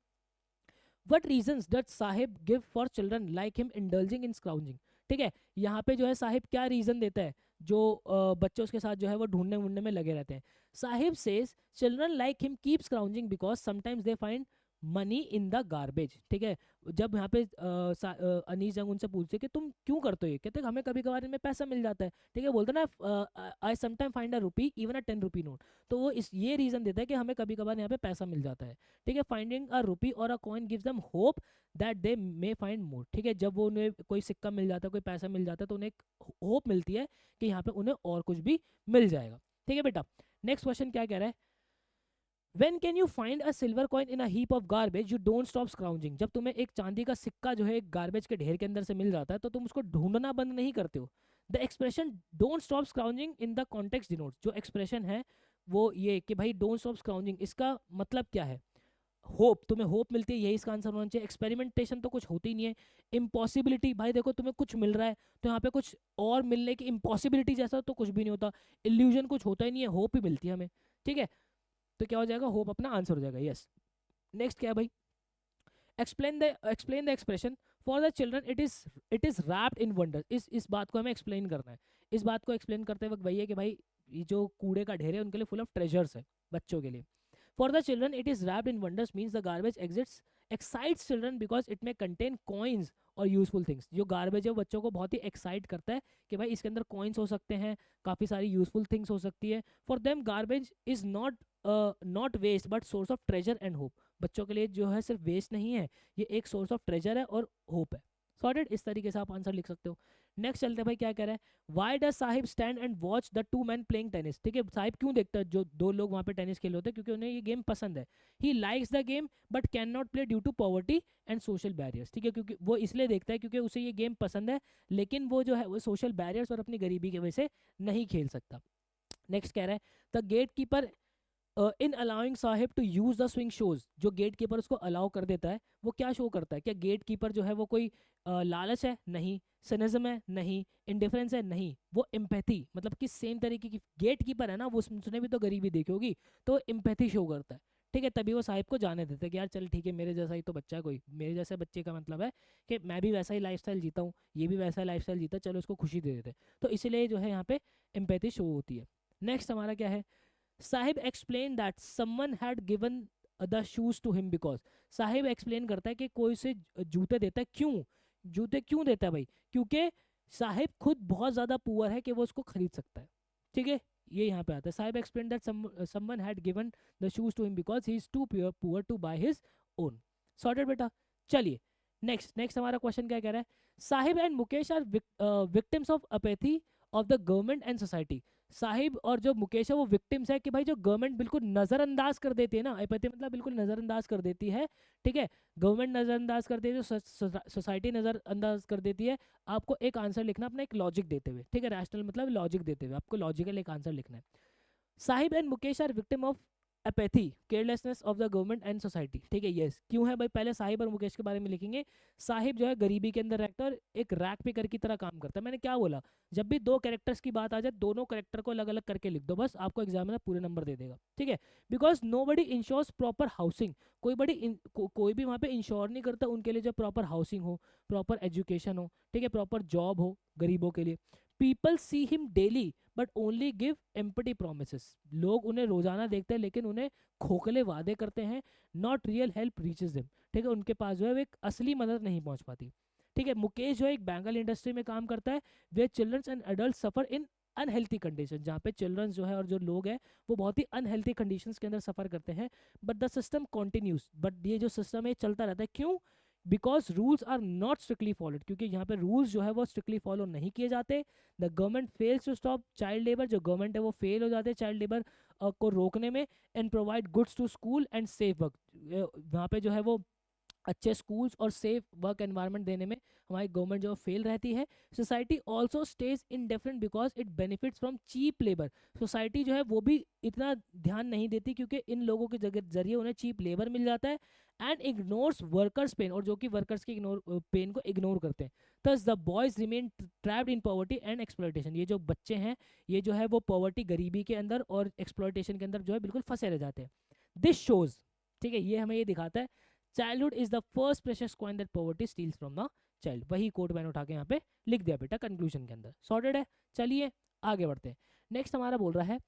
what reasons does Saheb give for children like him indulging in scrounging. ठीक है, यहाँ पे जो है साहिब क्या रीजन देता है जो बच्चे उसके साथ जो है वो ढूंढने वूंढने में लगे रहते हैं। Saheb says children like him keep scrounging because sometimes they find money in the garbage. ठीक है, जब यहाँ पे अनीस जंग उनसे पूछते कि तुम क्यों करते हो ये, कहते हमें कभी कभार इनमें पैसा मिल जाता है। ठीक है, बोलते ना आई sometime find a rupee even a 10 rupee note, तो वो ये रीजन देता है कि हमें कभी कभार यहाँ पे पैसा मिल जाता है। ठीक है, फाइंडिंग अ रुपी और अ coin gives them hope that they may find more. ठीक है, जब वो उन्हें कोई सिक्का मिल जाता है, कोई पैसा मिल जाता है, तो उन्हें एक होप मिलती है कि यहाँ पे उन्हें और कुछ भी मिल जाएगा। ठीक है बेटा, नेक्स्ट क्वेश्चन क्या कह रहा है, When can you find a silver coin in a heap of garbage? You don't stop scrounging। जब तुम्हें एक चांदी का सिक्का जो है एक गार्बेज के ढेर के अंदर से मिल जाता है तो तुम उसको ढूंढना बंद नहीं करते हो। The expression don't stop scrounging in the context denotes, जो एक्सप्रेशन है वो ये कि भाई डोंट स्टॉप स्क्राउजिंग, इसका मतलब क्या है, होप, तुम्हें होप मिलती है, यही इसका आंसर होना चाहिए। एक्सपेरिमेंटेशन तो कुछ होती ही नहीं है। इम्पॉसिबिलिटी, भाई देखो तुम्हें कुछ मिल रहा है तो यहाँ पे कुछ और मिलने की इम्पॉसिबिलिटी जैसा तो कुछ भी नहीं होता। इल्यूजन कुछ होता ही नहीं है, होप ही मिलती है हमें। ठीक है, तो क्या हो जाएगा, होप अपना आंसर हो जाएगा। यस, नेक्स्ट क्या है भाई, explain the expression for the children it is wrapped in wonder. इस बात को हमें एक्सप्लेन करना है। इस बात को एक्सप्लेन करते वक्त वही है कि भाई ये जो कूड़े का ढेर है उनके लिए फुल ऑफ ट्रेजर्स है, बच्चों के लिए। For the children it is wrapped in wonders means the garbage exits excites children because it में कंटेन कॉइन्स और यूजफुल थिंग्स। जो गार्बेज है वो बच्चों को बहुत ही एक्साइट करता है कि भाई इसके अंदर कॉइन्स हो सकते हैं, काफ़ी सारी यूजफुल थिंग्स हो सकती है। For them garbage is not waste but source of treasure and hope. बच्चों के लिए जो है सिर्फ वेस्ट नहीं है, ये एक सोर्स ऑफ ट्रेजर है और होप है। सॉर्टेड, इस तरीके से आप आंसर लिख सकते हो। नेक्स्ट चलते हैं भाई, क्या कह रहा है, why does Sahib stand and watch the two man playing tennis. ठीक है, साहिब क्यों देखता है जो दो लोग वहाँ पे टेनिस खेल रहे होते हैं, क्योंकि उन्हें ये गेम पसंद है। He likes the game but can not play due to poverty and social barriers. ठीक है, क्योंकि वो इसलिए देखता है क्योंकि उसे ये गेम पसंद है, लेकिन वो जो है वो सोशल बैरियर्स और अपनी गरीबी की वजह से नहीं खेल सकता। नेक्स्ट कह रहा है, the gatekeeper in allowing Saheb to use the swing shows. जो गेट कीपर उसको अलाउ कर देता है वो क्या शो करता है, क्या गेट कीपर जो है वो कोई लालच है, नहीं। सिनिज्म है, नहीं। इंडिफरेंस है, नहीं। वो एम्पैथी, मतलब कि सेम तरीके की गेट कीपर है ना, वो उसने भी तो गरीबी देखी होगी, तो एम्पैथी शो करता है। ठीक है, तभी वो साहिब को जाने देते हैं कि यार चल ठीक है, मेरे जैसा ही तो बच्चा है कोई, मेरे जैसे बच्चे का मतलब है कि मैं भी वैसा ही लाइफस्टाइल जीता हूँ, ये भी वैसा लाइफस्टाइल जीता है, चलो उसको खुशी दे देते। तो इसलिए जो है यहाँ पे एम्पैथी शो होती है। नेक्स्ट हमारा क्या है, Saheb explain that someone had given the shoes to him because. Saheb explain करता है कि कोई से जूते देता है, क्यों जूते क्यों देता है भाई, क्योंकि साहिब खुद बहुत ज्यादा पुअर है कि वो उसको खरीद सकता है। ठीक है, ये यहाँ पे आता है, Saheb explain that someone had given the shoes to him because he is too poor to buy his own. Sorted बेटा। चलिए नेक्स्ट हमारा क्वेश्चन क्या कह रहा है, Saheb and Mukesh are victims of apathy of the government and society. Saheb और जो मुकेश है वो विक्टिम्स है कि भाई जो गवर्नमेंट बिल्कुल नजरअंदाज कर देती है ना, अपैथी मतलब बिल्कुल नजरअंदाज कर देती है। ठीक है, गवर्नमेंट नजरअंदाज कर देती है, सोसाइटी नजरअंदाज कर देती है। आपको एक आंसर लिखना अपना एक लॉजिक देते हुए, ठीक है, रैशनल मतलब लॉजिक देते हुए आपको लॉजिकल एक आंसर लिखना है। Saheb and Mukesh are victim of apathy carelessness of the government and society. ठीक है, यस क्यों है भाई, पहले साहिब और मुकेश के बारे में लिखेंगे। साहिब जो है गरीबी के अंदर रहता है और एक रैक पिकर की तरह काम करता है। मैंने क्या बोला, जब भी दो कैरेक्टर्स की बात आ जाए दोनों कैरेक्टर को अलग अलग करके लिख दो, बस आपको एग्जामिनर पूरे नंबर दे देगा। ठीक है, because nobody ensures proper housing. कोई भी वहाँ पे इंश्योर नहीं करता उनके लिए जो प्रॉपर हाउसिंग हो, प्रॉपर एजुकेशन हो, ठीक है, प्रॉपर जॉब हो गरीबों के लिए। People see him daily but only give empty promise. लोग उन्हें रोजाना देखते हैं लेकिन उन्हें खोखले वादे करते हैं। Not real help reaches them. ठीक है, उनके पास जो है वो एक असली मदद नहीं पहुंच पाती। ठीक है, मुकेश जो है एक बैंगल इंडस्ट्री में काम करता है, वे childrens and adult suffer in unhealthy condition, जहाँ पे चिल्ड्रंस जो है और जो लोग हैं वो बहुत ही अनहेल्थी कंडीशंस के अंदर सफर करते हैं। But the system continues, but ये जो सिस्टम है चलता रहता है, क्यों, because rules are not strictly followed, क्योंकि यहाँ पे रूल्स जो है वो स्ट्रिक्टली फॉलो नहीं किए जाते। The government fails to stop child labour, जो गवर्नमेंट है वो फेल हो जाते हैं चाइल्ड लेबर को रोकने में। And provide goods to school and safe work, वहाँ पे जो है वो अच्छे स्कूल्स और सेफ वर्क एनवायरनमेंट देने में हमारी गवर्नमेंट जो फेल रहती है। Society also stays indifferent because it benefits from cheap labour. Society जो है वो भी इतना ध्यान नहीं देती क्योंकि इन लोगों के जरिए उन्हें चीप लेबर मिल जाता है। एंड इग्नोर्स वर्कर्स पेन, और जो कि वर्कर्स की पेन को इग्नोर करते हैं। Thus the boys remain trapped in poverty and exploitation. ये जो बच्चे हैं ये जो है वो पॉवर्टी गरीबी के अंदर और एक्सप्लॉयटेशन के अंदर जो है बिल्कुल फंसे रह जाते हैं। दिस शोज, ठीक है, ये हमें ये दिखाता है, childhood is the first precious coin that poverty steals from the child. वही कोट मैंने उठा के यहाँ पे लिख दिया बेटा कंक्लूजन के अंदर। सॉर्टेड है। चलिए आगे बढ़ते हैं। नेक्स्ट हमारा बोल रहा है,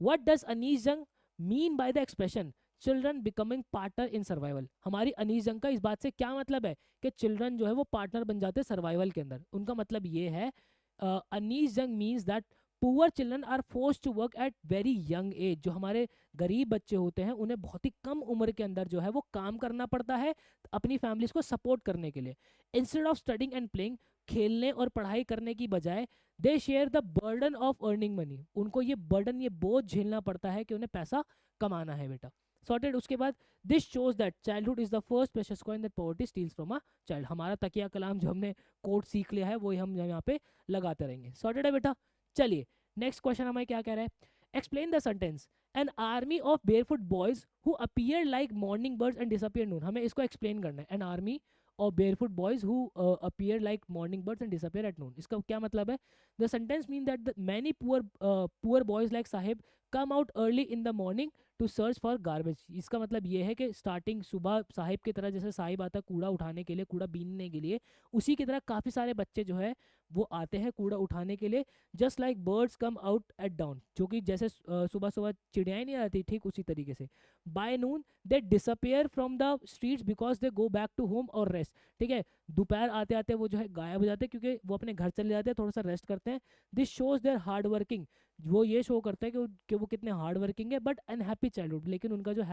व्हाट डज अनीस जंग mean by the expression children becoming partner in survival. हमारी अनीस जंग का इस बात से क्या मतलब है कि चिल्ड्रन जो है वो पार्टनर बन जाते हैं सर्वाइवल के अंदर। उनका मतलब ये है, Anees Jung means that poor children are force to work at very young age. जो हमारे गरीब बच्चे होते हैं उन्हें बहुत ही कम उम्र के अंदर जो है वो काम करना पड़ता है अपनी फैमिलीज को सपोर्ट करने के लिए। Instead of studying and playing, खेलने और पढ़ाई करने की बजाय they share the burden of earning money. उनको ये बर्डन, ये बोझ झेलना पड़ता है कि उन्हें पैसा कमाना है बेटा। सॉर्टेड। उसके बाद this shows that childhood is the first precious coin that poverty steals from a child. हमारा तकिया कलाम जो हमने कोट सीख लिया है वो हम यहाँ पे लगाते रहेंगे। सॉर्टेड है बेटा। चलिए नेक्स्ट क्वेश्चन हमें क्या कह रहा है, explain the sentence an army of barefoot boys who appear like morning birds and disappear noon. हमें इसको एक्सप्लेन करना है, एन आर्मी और barefoot boys who appear like morning birds and disappear at noon। इसका क्या मतलब है, the sentence mean that the many poor boys like Sahib come out early in the morning to search for garbage। इसका मतलब ये है कि स्टार्टिंग सुबह साहिब की तरह, जैसे साहिब आता है कूड़ा उठाने के लिए, कूड़ा बीनने के लिए, उसी की तरह काफ़ी सारे बच्चे जो है वो आते हैं कूड़ा उठाने के लिए। Just like birds come out at down, जो कि जैसे सुबह सुबह चिड़ियाएँ नहीं आती, ठीक उसी तरीके से। By noon they disappear from the streets because they go back to home और रेस्ट। ठीक है, दोपहर आते आते वो जो है गायब हो जाते हैं क्योंकि वो अपने घर चले जाते हैं, थोड़ा सा रेस्ट करते हैं। This shows there hard working, वो ये शो करता है कि वो कितने हार्ड वर्किंग है, बट अनहैप्पी चाइल्डहुड, लेकिन उनका जो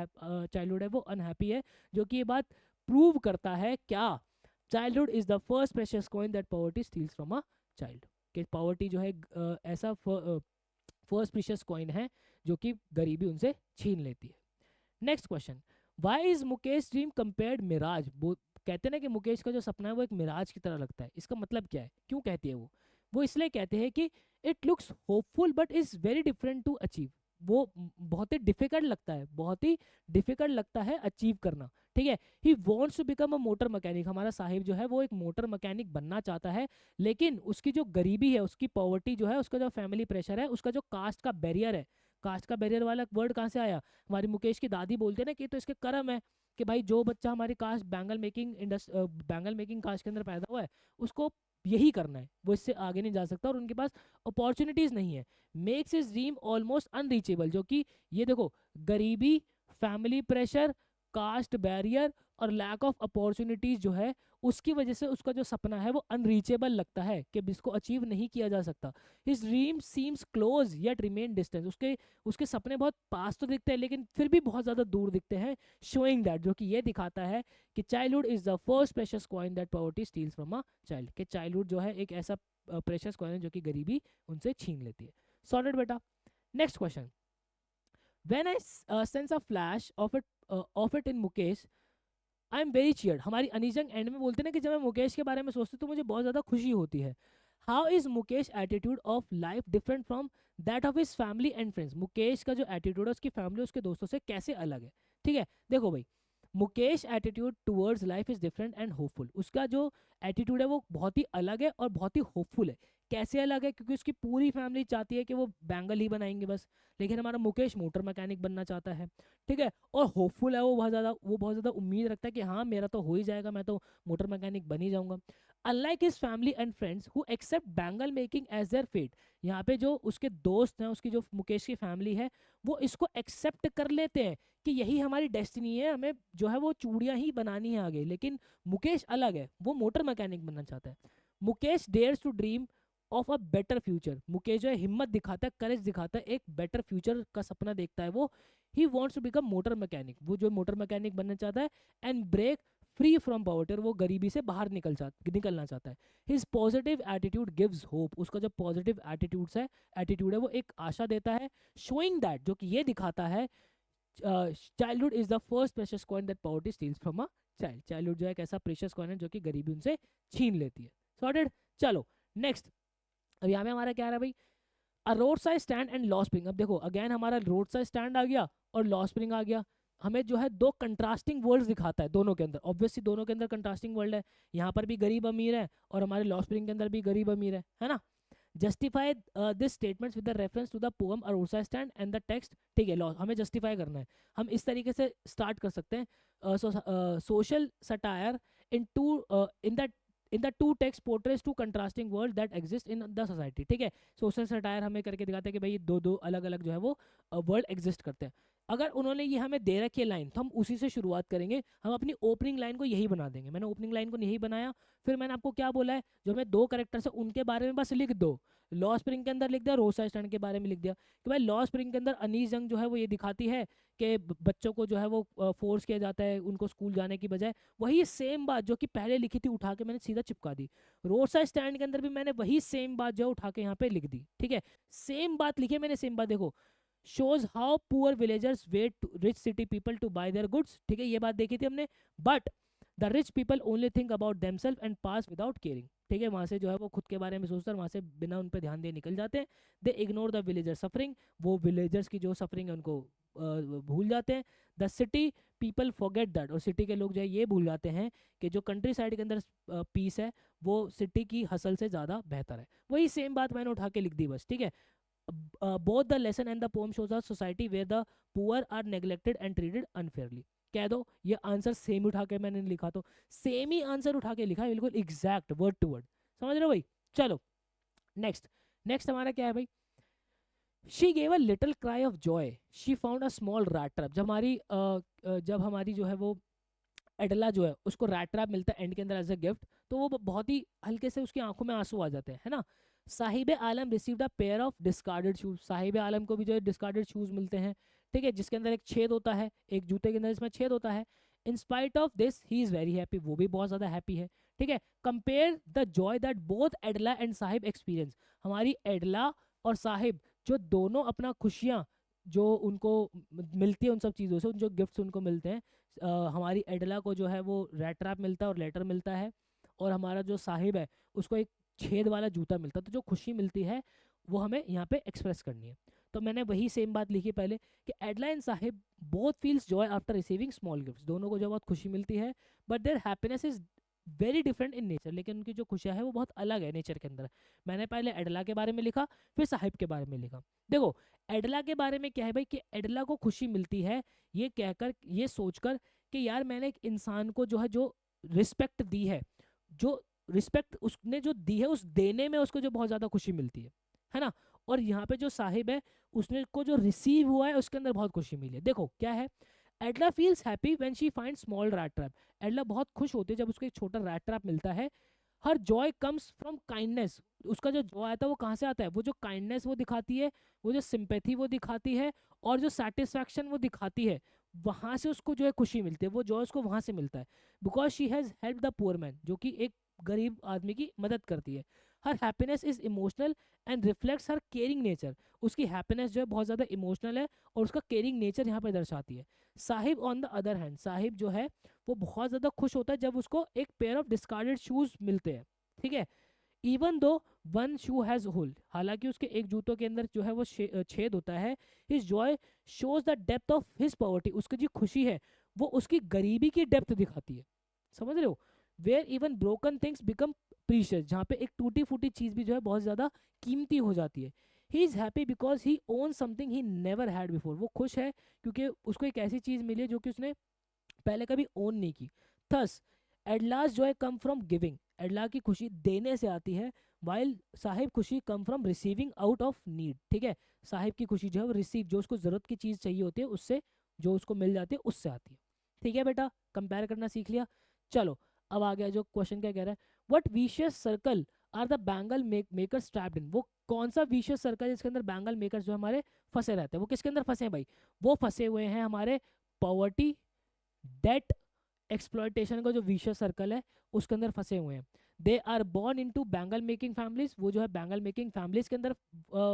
चाइल्डहुड है वो अनहैप्पी है। जो कि ये बात प्रूव करता है क्या, childhood is the first precious coin that poverty steals from a child. कि पॉवर्टी जो है ऐसा फर्स्ट प्रेशियस कॉइन है जो कि गरीबी उनसे छीन लेती है। Next question, why is Mukesh dream compared mirage. कहते हैं ना कि मुकेश का जो सपना है वो एक मिराज की तरह लगता है। इसका मतलब क्या है, क्यों कहती है वो इसलिए कहते हैं कि it looks hopeful but is very different to achieve. वो बहुत ही डिफिकल्ट लगता है, बहुत ही डिफिकल्ट लगता है अचीव करना। ठीक है, he wants to become a motor mechanic. हमारा साहिब जो है वो एक मोटर मैकेनिक बनना चाहता है, लेकिन उसकी जो गरीबी है, उसकी पॉवर्टी जो है, उसका जो फैमिली प्रेशर है, उसका जो कास्ट का बैरियर है। कास्ट का बैरियर वाला वर्ड कहाँ से आया, हमारी मुकेश की दादी बोलते हैं ना कि तो इसके कर्म है कि भाई जो बच्चा हमारी कास्ट बैंगल मेकिंग कास्ट के अंदर पैदा हुआ है उसको यही करना है, वो इससे आगे नहीं जा सकता और उनके पास अपॉर्चुनिटीज नहीं है। Makes is dream almost unreachable. जो कि ये देखो, गरीबी, फैमिली प्रेशर, कास्ट बैरियर और लैक ऑफ अपॉर्चुनिटीज जो है उसकी वजह से उसका जो सपना है वो अनरीचेबल लगता है कि इसको अचीव नहीं किया जा सकता। His dream seems close yet remain distance. उसके सपने बहुत पास तो दिखते हैं लेकिन फिर भी बहुत ज़्यादा दूर दिखते हैं। शोइंग दैट, जो कि ये दिखाता है कि childhood is the first precious coin that poverty steals from a child. कि चाइल्डहुड जो है एक ऐसा प्रेशियस कॉइन है जो कि गरीबी उनसे छीन लेती है। सॉर्टेड बेटा। Next question, when I sense a flash of it in Mukesh I am very cheered. हमारी अनीजंग एंड में बोलते हैं ना कि जब मैं मुकेश के बारे में सोचती तो मुझे बहुत ज़्यादा खुशी होती है। How is Mukesh attitude of life different from that of his family and friends. Mukesh का जो एटीट्यूड है उसकी फैमिली उसके दोस्तों से कैसे अलग है। ठीक है, देखो भाई, Mukesh attitude towards life is different and hopeful. उसका जो एटीट्यूड है वो बहुत ही अलग है और बहुत ही होपफुल है। कैसे अलग है, क्योंकि उसकी पूरी फैमिली चाहती है कि वो बैंगल ही बनाएंगे बस, लेकिन हमारा मुकेश मोटर मैकेनिक बनना चाहता है। ठीक है, और होपफुल है, वो बहुत ज़्यादा उम्मीद रखता है कि हाँ मेरा तो हो ही जाएगा, मैं तो मोटर मैकेनिक बन ही जाऊंगा। Unlike his family and friends who accept bangle making as their fate. यहाँ पे जो उसके दोस्त हैं, उसकी जो मुकेश की फैमिली है, वो इसको एक्सेप्ट कर लेते हैं कि यही हमारी डेस्टिनी है, हमें जो है वो चूड़ियाँ ही बनानी है आगे। लेकिन मुकेश अलग है, वो मोटर मैकेनिक बनना चाहता है। Mukesh dares to dream of a better future. Mukesh जो है हिम्मत दिखाता है, करेज दिखाता है, एक बेटर फ्यूचर का सपना देखता है वो। He wants to become motor mechanic, वो जो मोटर मैकेनिक बनना चाहता है। And break free from poverty, वो गरीबी से बाहर निकलना चाहता है। His positive attitude gives hope. उसका जो पॉजिटिव एटीट्यूड है वो एक आशा देता है। शोइंग दैट, जो कि ये दिखाता है childhood is the first precious coin that poverty steals from a child. Childhood जो है एक ऐसा प्रेशियस कॉइन है जो कि गरीबी उनसे छीन लेती है। सॉर्टेड। चलो नेक्स्ट, अब यहाँ पे हमारा क्या है भाई, a road side stand and लॉ स्प्रिंग। अब देखो अगेन हमारा रोड साइड स्टैंड आ गया और लॉ स्प्रिंग आ गया। हमें जो है दो कंट्रास्टिंग वर्ल्ड्स दिखाता है दोनों के अंदर। ऑब्वियसली दोनों के अंदर कंट्रास्टिंग वर्ल्ड है, यहाँ पर भी गरीब अमीर है और हमारे लॉ स्प्रिंग के अंदर भी गरीब अमीर है ना। Justify this statements with the reference to the poem a road side stand and the text. ठीक है, लॉ हमें जस्टिफाई करना है। हम इस तरीके से स्टार्ट कर सकते हैं, social satire in the two text portrays two contrasting world that exist in the society. ठीक है, सोशल सटायर हमें करके दिखाते हैं कि भाई दो अलग अलग जो है वो वर्ल्ड एग्जिस्ट करते हैं। अगर उन्होंने ये हमें दे रखी है लाइन तो हम उसी से शुरुआत करेंगे। हम अपनी ओपनिंग लाइन को यही बना देंगे। मैंने ओपनिंग लाइन को यही बनाया, फिर मैंने आपको क्या बोला है, जो हमें दो कैरेक्टर्स है उनके बारे में बस लिख दो। लॉ स्प्रिंग के अंदर लिख दिया, रोसा स्टैंड के बारे में लिख दिया कि भाई लॉ स्प्रिंग के अंदर अनीस जंग जो है वो ये दिखाती है कि बच्चों को जो है वो फोर्स किया जाता है उनको स्कूल जाने की बजाय। वही सेम बात जो कि पहले लिखी थी उठा के मैंने सीधा चिपका दी। रोसा स्टैंड के अंदर भी मैंने वही सेम बात जो है उठा के यहाँ पे लिख दी। ठीक है, सेम बात लिखी है मैंने, सेम बात देखो, shows how poor villagers wait to rich city people to buy their goods। ठीक है, ये बात देखी थी हमने। But the rich people only think about themself and pass without caring. ठीक है, वहां से जो है वो खुद के बारे में सोचते हैं, वहां से बिना उन पर ध्यान दिए निकल जाते हैं। दे इग्नोर द विलेजर सफरिंग, वो विलेजर्स की जो सफरिंग है उनको भूल जाते हैं। The city people forget that, और सिटी के लोग जो है ये भूल जाते हैं कि जो कंट्री साइड के अंदर पीस है वो सिटी की हसल से ज़्यादा बेहतर है। वही सेम बात मैंने उठा के लिख दी बस। ठीक है, both the lesson and the poem shows a society where the poor are neglected and treated unfairly। कह दो ये आंसर सेम उठा के मैंने लिखा, तो सेम ही आंसर उठा के लिखा है, बिल्कुल एग्जैक्ट वर्ड टू वर्ड। समझ रहे हो भाई। चलो नेक्स्ट, नेक्स्ट हमारा क्या है भाई, she gave a little cry of Joy she found a small rat trap. जब हमारी जो है वो एडला जो है उसको रैट ट्रैप मिलता है एंड के अंदर एज अ गिफ्ट, तो वो बहुत ही हल्के से उसकी आंखों में आंसू आ जाते हैं, है ना। Saheb Alam received a pair of discarded shoes. Saheb Alam को भी जो है डिस्कार्डेड शूज मिलते हैं। ठीक है, जिसके अंदर एक छेद होता है, एक जूते के अंदर इसमें छेद होता है। In spite of this he is very happy, वो भी बहुत ज़्यादा हैप्पी है। ठीक है। Compare the Joy that both एडला and Sahib experience, हमारी एडला और साहिब जो दोनों अपना खुशियाँ जो उनको मिलती है उन सब चीज़ों से, उन जो गिफ्ट्स उनको मिलते हैं, हमारी एडला को जो है वो रैट ट्रैप मिलता है और लेटर मिलता है, और हमारा जो साहिब है उसको एक छेद वाला जूता मिलता है। तो जो खुशी मिलती है वो हमें यहाँ पे एक्सप्रेस करनी है। तो मैंने वही सेम बात लिखी पहले कि Adla and Saheb both feels joy after receiving small gifts, दोनों को जो बहुत खुशी मिलती है, but their happiness is very different in nature, लेकिन उनकी जो खुशियाँ है वो बहुत अलग है नेचर के अंदर। मैंने पहले एडला के बारे में लिखा, फिर साहिब के बारे में लिखा। देखो एडला के बारे में क्या है भाई कि एडला को खुशी मिलती है ये कहकर, ये सोचकर कि यार मैंने एक इंसान को जो है जो रिस्पेक्ट दी है, जो रिस्पेक्ट उसने जो दी है उस देने में उसको जो बहुत ज़्यादा खुशी मिलती है ना। और यहाँ पे जो साहिब है उसने को जो रिसीव हुआ है उसके अंदर बहुत खुशी मिली है। देखो क्या है, Adla feels happy when she find small rat trap, Adla बहुत खुश होती है जब उसको एक छोटा रैट ट्रैप मिलता है। हर जॉय कम्स फ्रॉम काइंडनेस, उसका जो जॉय आता है वो कहाँ से आता है, वो जो काइंडनेस वो दिखाती है, वो जो सिंपैथी वो दिखाती है, और जो सेटिस्फैक्शन वो दिखाती है, वहाँ से उसको जो है खुशी मिलती है, वो जॉय उसको वहाँ से मिलता है। Because she has help the poor man, जो कि एक गरीब आदमी की मदद करती है। Her happiness is emotional and reflects her caring nature, उसकी हैप्पीनेस जो है बहुत ज़्यादा इमोशनल है और उसका केयरिंग नेचर यहाँ पे दर्शाती है। Sahib on the other hand, Sahib जो है वो बहुत ज़्यादा खुश होता है जब उसको एक पेयर ऑफ डिस्कार्डेड शूज़ मिलते हैं, ठीक है। Even though one shoe has whole, हालांकि उसके एक जूतों के अंदर जो है वो छेद होता है। His Joy shows the depth of his poverty, उसकी जो खुशी है वो उसकी गरीबी की डेप्थ दिखाती है, समझ रहे हो। Where even broken things become precious, जहाँ पे एक टूटी फूटी चीज़ भी जो है बहुत ज़्यादा कीमती हो जाती है। He is happy because he own something he never had before, वो खुश है क्योंकि उसको एक ऐसी चीज़ मिली है जो कि उसने पहले कभी ओन नहीं की। Thus Adla's joy come from giving, Adla की खुशी देने से आती है, वाइल साहिब खुशी come from receiving out of need, ठीक है। साहिब की खुशी जो है वो रिसीव, जो उसको ज़रूरत की चीज़ चाहिए होती है उससे, जो उसको मिल जाती है उससे आती है। ठीक है बेटा, कंपेयर करना सीख लिया। चलो अब आ गया जो क्वेश्चन क्या कह रहा है, what vicious circle are the bangle makers trapped in, वो कौन सा विशियस सर्कल है जिसके अंदर बैंगल मेकर्स जो हमारे फंसे रहते हैं। वो किसके अंदर फंसे हैं भाई, वो फंसे हुए हैं हमारे पॉवर्टी, डेट, एक्सप्लॉयटेशन का जो विशियस सर्कल है उसके अंदर फंसे हुए हैं। They are born into bangle making families, वो जो है बैंगल मेकिंग फैमिलीज के अंदर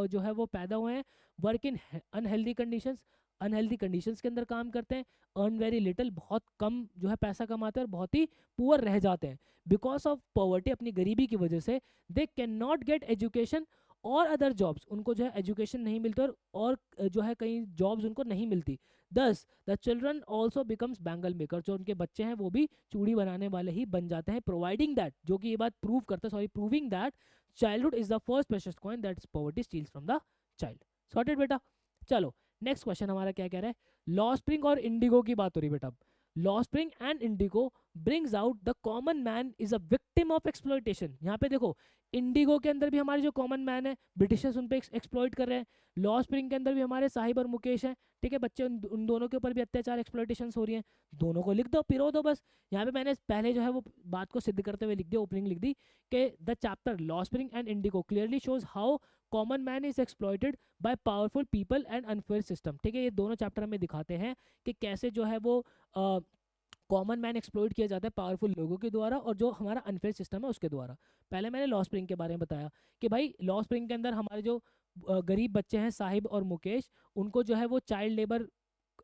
जो है वो पैदा हुए हैं। Work in unhealthy conditions, unhealthy conditions के अंदर काम करते हैं। अर्न वेरी लिटिल, बहुत कम जो है पैसा कमाते हैं और बहुत ही पुअर रह जाते हैं। बिकॉज ऑफ पॉवर्टी, अपनी गरीबी की वजह से, they can not get education और अदर जॉब्स, उनको जो है एजुकेशन नहीं मिलती और जो है कई जॉब्स उनको नहीं मिलती। दस the children also becomes bangle maker, जो उनके बच्चे हैं वो भी चूड़ी बनाने वाले ही बन जाते हैं। प्रोवाइडिंग दैट, जो कि ये बात प्रूव करता है, sorry proving that childhood is the first precious coin that poverty steals from the child. Sorted बेटा। चलो नेक्स्ट क्वेश्चन हमारा क्या कह रहा है, लॉ स्प्रिंग और इंडिगो की बात हो रही है बेटा। Law spring and Indigo brings out the common man is a victim of exploitation. यहाँ पे देखो इंडिगो के अंदर भी हमारे जो कॉमन मैन है ब्रिटिशर्स उन पे एक्सप्लॉइट कर रहे हैं। लॉ स्प्रिंग के अंदर भी हमारे साहिब और मुकेश हैं, ठीक है। बच्चे उन दोनों के ऊपर भी अत्याचार एक्सप्लॉयटेशन हो रही हैं। दोनों को लिख दो, पिरो दो बस। यहाँ पे मैंने पहले जो है वो बात को सिद्ध करते हुए लिख दिया, ओपनिंग लिख दी कि the chapter law spring and Indigo clearly shows how common man is exploited bye powerful people and unfair system, ठीक है। ये दोनों चैप्टर हमें दिखाते हैं कि कैसे जो है वो कॉमन मैन एक्सप्लॉइट किया जाता है पावरफुल लोगों के द्वारा और जो हमारा अनफेयर सिस्टम है उसके द्वारा। पहले मैंने लॉ स्प्रिंग के बारे में बताया कि भाई लॉ स्प्रिंग के अंदर हमारे जो गरीब बच्चे हैं साहिब और मुकेश, उनको जो है वो चाइल्ड लेबर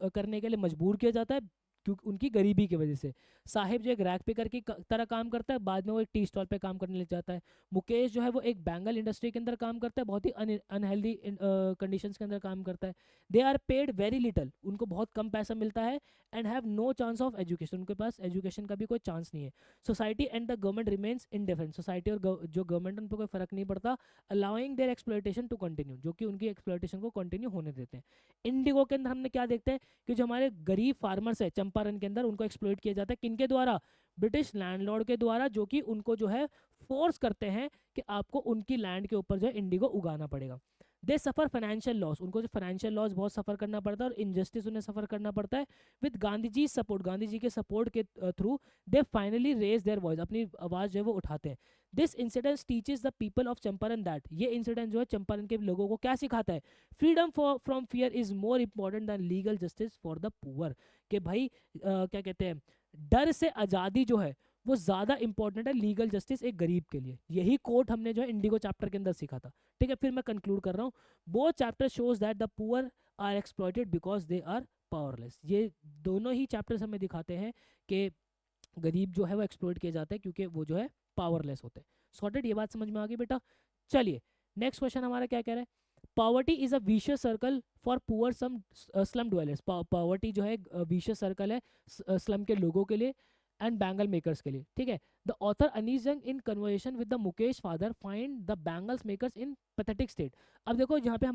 करने के लिए मजबूर किया जाता है क्योंकि उनकी गरीबी की वजह से। साहिब जो एक रैक पिकर की तरह काम करता है, बाद में वो एक टी स्टॉल पे काम करने लग जाता है। मुकेश जो है वो एक बैंगल इंडस्ट्री के अंदर काम करता है, बहुत ही अनहेल्दी कंडीशंस के अंदर काम करता है। They are paid very little, उनको बहुत कम पैसा मिलता है। And have no chance of education, उनके पास एजुकेशन का भी कोई चांस नहीं है। Society and the government remains indifferent, society और जो गवर्नमेंट उन पर कोई फर्क नहीं पड़ता। Allowing their exploitation to continue, जो कि उनकी एक्सप्लॉयटेशन को कंटिन्यू होने देते हैं। इंडिगो के अंदर हमने क्या देखते हैं कि जो हमारे गरीब फार्मर्स है चंपारण के अंदर, उनको एक्सप्लॉइट किया जाता है किनके द्वारा, ब्रिटिश लैंडलॉर्ड के द्वारा, जो कि उनको जो है फोर्स करते हैं कि आपको उनकी लैंड के ऊपर जो है इंडिगो उगाना पड़ेगा। दे सफर फाइनेंशियल लॉस, उनको जो फाइनेंशियल लॉस बहुत सफर करना पड़ता है और इनजस्टिस उन्हें सफर करना पड़ता है। विद गांधी जी सपोर्ट, गांधी जी के सपोर्ट के through they finally raise their voice, अपनी आवाज़ जो है वो उठाते हैं। This incident teaches the people of Champaran that, ये इंसिडेंट जो है चंपारण के लोगों को क्या सिखाता है, freedom from fear is more important than legal justice for the poor. कि भाई क्या कहते हैं, डर से आज़ादी जो है वो ज़्यादा इंपॉर्टेंट है लीगल जस्टिस एक गरीब के लिए। यही कोट हमने जो है इंडिगो चैप्टर के अंदर सीखा था। ठीक है, फिर मैं कंक्लूड कर रहा हूँ। Both chapter shows that the poor are exploited because they are powerless. ये दोनों ही चैप्टर्स हमें दिखाते हैं कि गरीब जो है वो एक्सप्लॉइट किए जाते हैं क्योंकि वो जो है पावरलेस होते हैं। सॉर्टेड, ये बात समझ में आ गई बेटा। चलिए नेक्स्ट क्वेश्चन हमारा क्या कह रहा है। Poverty is a vicious circle for poor some slum dwellers. Poverty जो है विशियस सर्कल है स्लम के लोगों के लिए एंड बैंगल मेकर्स के लिए। ठीक है, द ऑथर अनीस जंग in conversation with the Mukesh father find the bangles makers in pathetic state. अब देखो यहाँ पे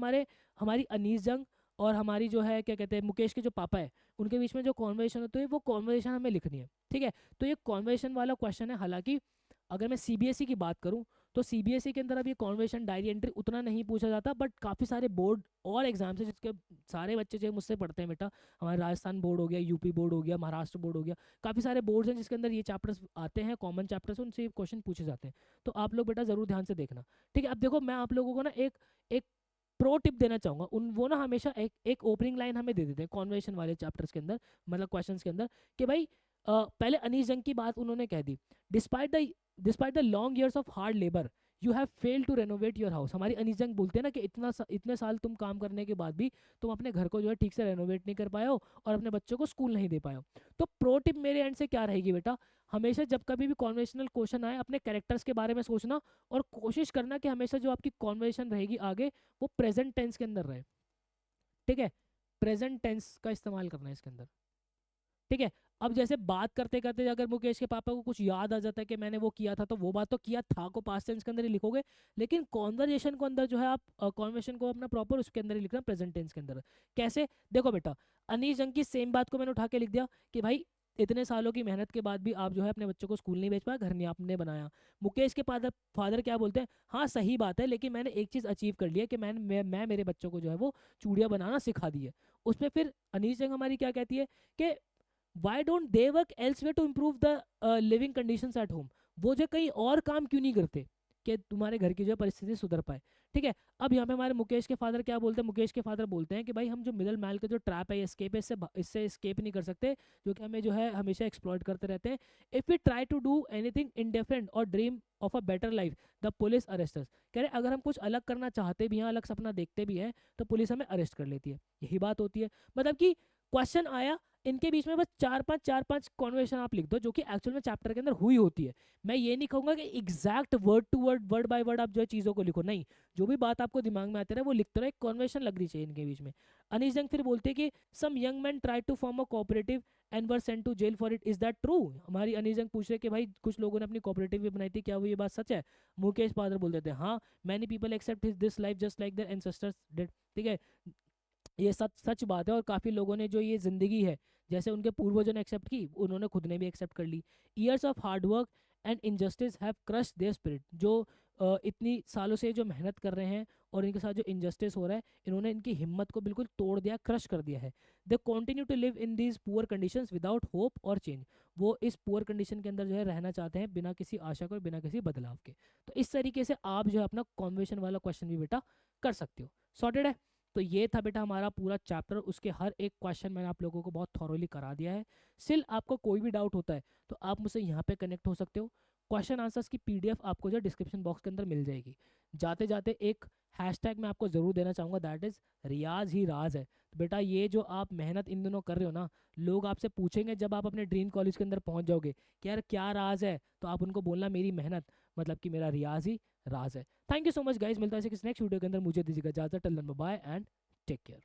हमारी अनीस जंग और हमारी जो है क्या कहते हैं मुकेश के जो पापा है उनके बीच में जो कॉन्वर्सेशन होती है वो कॉन्वर्सेशन हमें लिखनी है। ठीक है, तो ये कॉन्वर्सेशन वाला क्वेश्चन है। हालांकि अगर मैं सीबीएसई की बात करूं तो सीबीएसई के अंदर अब ये कॉन्वर्सेशन डायरी एंट्री उतना नहीं पूछा जाता, बट काफ़ी सारे बोर्ड और एग्जाम्स है जिसके सारे बच्चे जो मुझसे पढ़ते हैं बेटा। हमारे राजस्थान बोर्ड हो गया, यूपी बोर्ड हो गया, महाराष्ट्र बोर्ड हो गया, काफ़ी सारे बोर्ड्स हैं जिसके अंदर ये चैप्टर्स आते हैं, कॉमन चैप्टर्स, उनसे ये क्वेश्चन पूछे जाते हैं। तो आप लोग बेटा ज़रूर ध्यान से देखना। ठीक है, अब देखो मैं आप लोगों को ना एक एक प्रो टिप देना चाहूंगा। उन वो ना हमेशा एक ओपनिंग लाइन हमें दे देते हैं कॉन्वर्सेशन वाले चैप्टर्स के अंदर, मतलब क्वेश्चंस के अंदर, कि भाई पहले अनीस जंग की बात उन्होंने कह दी। Despite the long years of hard labour you have fail to renovate your house. हमारी अनीस जंग बोलते हैं ना कि इतने साल तुम काम करने के बाद भी तुम अपने घर को जो है ठीक से रेनोवेट नहीं कर पाए हो और अपने बच्चों को स्कूल नहीं दे पाए हो। तो प्रो टिप मेरे एंड से क्या रहेगी बेटा, हमेशा जब कभी भी कॉन्वर्सेशनल क्वेश्चन आए अपने कैरेक्टर्स के बारे में सोचना और कोशिश करना कि हमेशा जो आपकी कॉन्वर्सेशन रहेगी आगे वो प्रेजेंट टेंस के अंदर रहे। ठीक है, प्रेजेंट टेंस का इस्तेमाल करना है इसके अंदर। ठीक है, अब जैसे बात करते करते अगर मुकेश के पापा को कुछ याद आ जाता है कि मैंने वो किया था, तो वो बात तो किया था को पास्ट टेंस के अंदर ही लिखोगे, लेकिन कॉन्वर्जेशन को अंदर जो है आप कॉन्वर्सेशन को अपना प्रॉपर उसके अंदर ही लिखना प्रेजेंट टेंस के अंदर। कैसे, देखो बेटा अनीस जंग की सेम बात को मैंने उठा के लिख दिया कि भाई इतने सालों की मेहनत के बाद भी आप जो है अपने बच्चों को स्कूल नहीं भेज पाया, घर नहीं आपने बनाया। मुकेश के फादर क्या बोलते हैं, हाँ सही बात है लेकिन मैंने एक चीज़ अचीव कर लिया कि मैं मेरे बच्चों को जो है वो चूड़ियाँ बनाना सिखा दी है। उसमें फिर अनीस जंग हमारी क्या कहती है कि why don't they work elsewhere to improve the living conditions at home. वो जो कहीं और काम क्यों नहीं करते कि तुम्हारे घर की जो परिस्थिति सुधर पाए। ठीक है, अब यहाँ पे हमारे मुकेश के फादर क्या बोलते हैं, मुकेश के फादर बोलते हैं कि भाई हम जो मिडिल मैल का जो ट्रैप है एस्केप है, इससे एस्केप नहीं कर सकते, जो कि हमें जो है हमेशा एक्सप्लॉइट करते रहते हैं। If we try to do anything indifferent or dream of a better life the police arrest us. कह रहे अगर हम कुछ अलग करना चाहते भी हैं, अलग सपना देखते भी हैं, तो पुलिस हमें अरेस्ट कर लेती है। यही बात होती है, मतलब कि क्वेश्चन आया, इनके बीच में बस चार पांच कॉन्वर्सेशन आप लिख दो जो कि एक्चुअल में चैप्टर के अंदर हुई होती है। मैं ये नहीं कहूंगा कि exact word to word word by word आप जो है चीज़ों को लिखो, नहीं, जो भी बात आपको दिमाग में आती रहे वो लिखते रहो, एक कॉन्वर्सेशन लगनी चाहिए इनके बीच में। अनीस जंग फिर बोलते हैं कि some young man try to form a cooperative and were sent to jail for it, is that true. हमारी अनीस जंग पूछ रहे कि भाई कुछ लोगों ने अपनी कोऑपरेटिव भी बनाई थी, क्या वो ये बात सच है। मुकेश फादर बोल देते हैं हाँ, many people accept this life just like their ancestors did. ठीक है, ये सच सच बात है और काफ़ी लोगों ने जो ये ज़िंदगी है जैसे उनके पूर्वजों ने एक्सेप्ट की, उन्होंने खुद ने भी एक्सेप्ट कर ली। Years of hard work and injustice have crush their spirit. जो इतनी सालों से जो मेहनत कर रहे हैं और इनके साथ जो इनजस्टिस हो रहा है, इन्होंने इनकी हिम्मत को बिल्कुल तोड़ दिया, क्रश कर दिया है। They continue to live in these poor conditions without hope or change. वो इस पुअर कंडीशन के अंदर जो है रहना चाहते हैं बिना किसी आशा को, बिना किसी बदलाव के। तो इस तरीके से आप जो है अपना कॉन्वर्सेशन वाला क्वेश्चन भी बेटा कर सकते हो। सॉर्टेड है। तो ये था बेटा हमारा पूरा चैप्टर, उसके हर एक क्वेश्चन मैंने आप लोगों को बहुत थॉरोली करा दिया है। स्टिल आपको कोई भी डाउट होता है तो आप मुझसे यहाँ पे कनेक्ट हो सकते हो। क्वेश्चन आंसर्स की पीडीएफ आपको जो डिस्क्रिप्शन बॉक्स के अंदर मिल जाएगी। जाते जाते एक हैशटैग मैं आपको ज़रूर देना चाहूँगा, दैट इज़ रियाज ही राज है। तो बेटा ये जो आप मेहनत इन दिनों कर रहे हो ना, लोग आपसे पूछेंगे जब आप अपने ड्रीम कॉलेज के अंदर पहुँच जाओगे कि यार क्या राज है, तो आप उनको बोलना मेरी मेहनत, मतलब कि मेरा रियाज ही राज है। Thank you so much guys, मिलता है किसी नेक्स्ट वीडियो के अंदर। मुझे दीजिएगा इजाजत, till then bye bye and take care.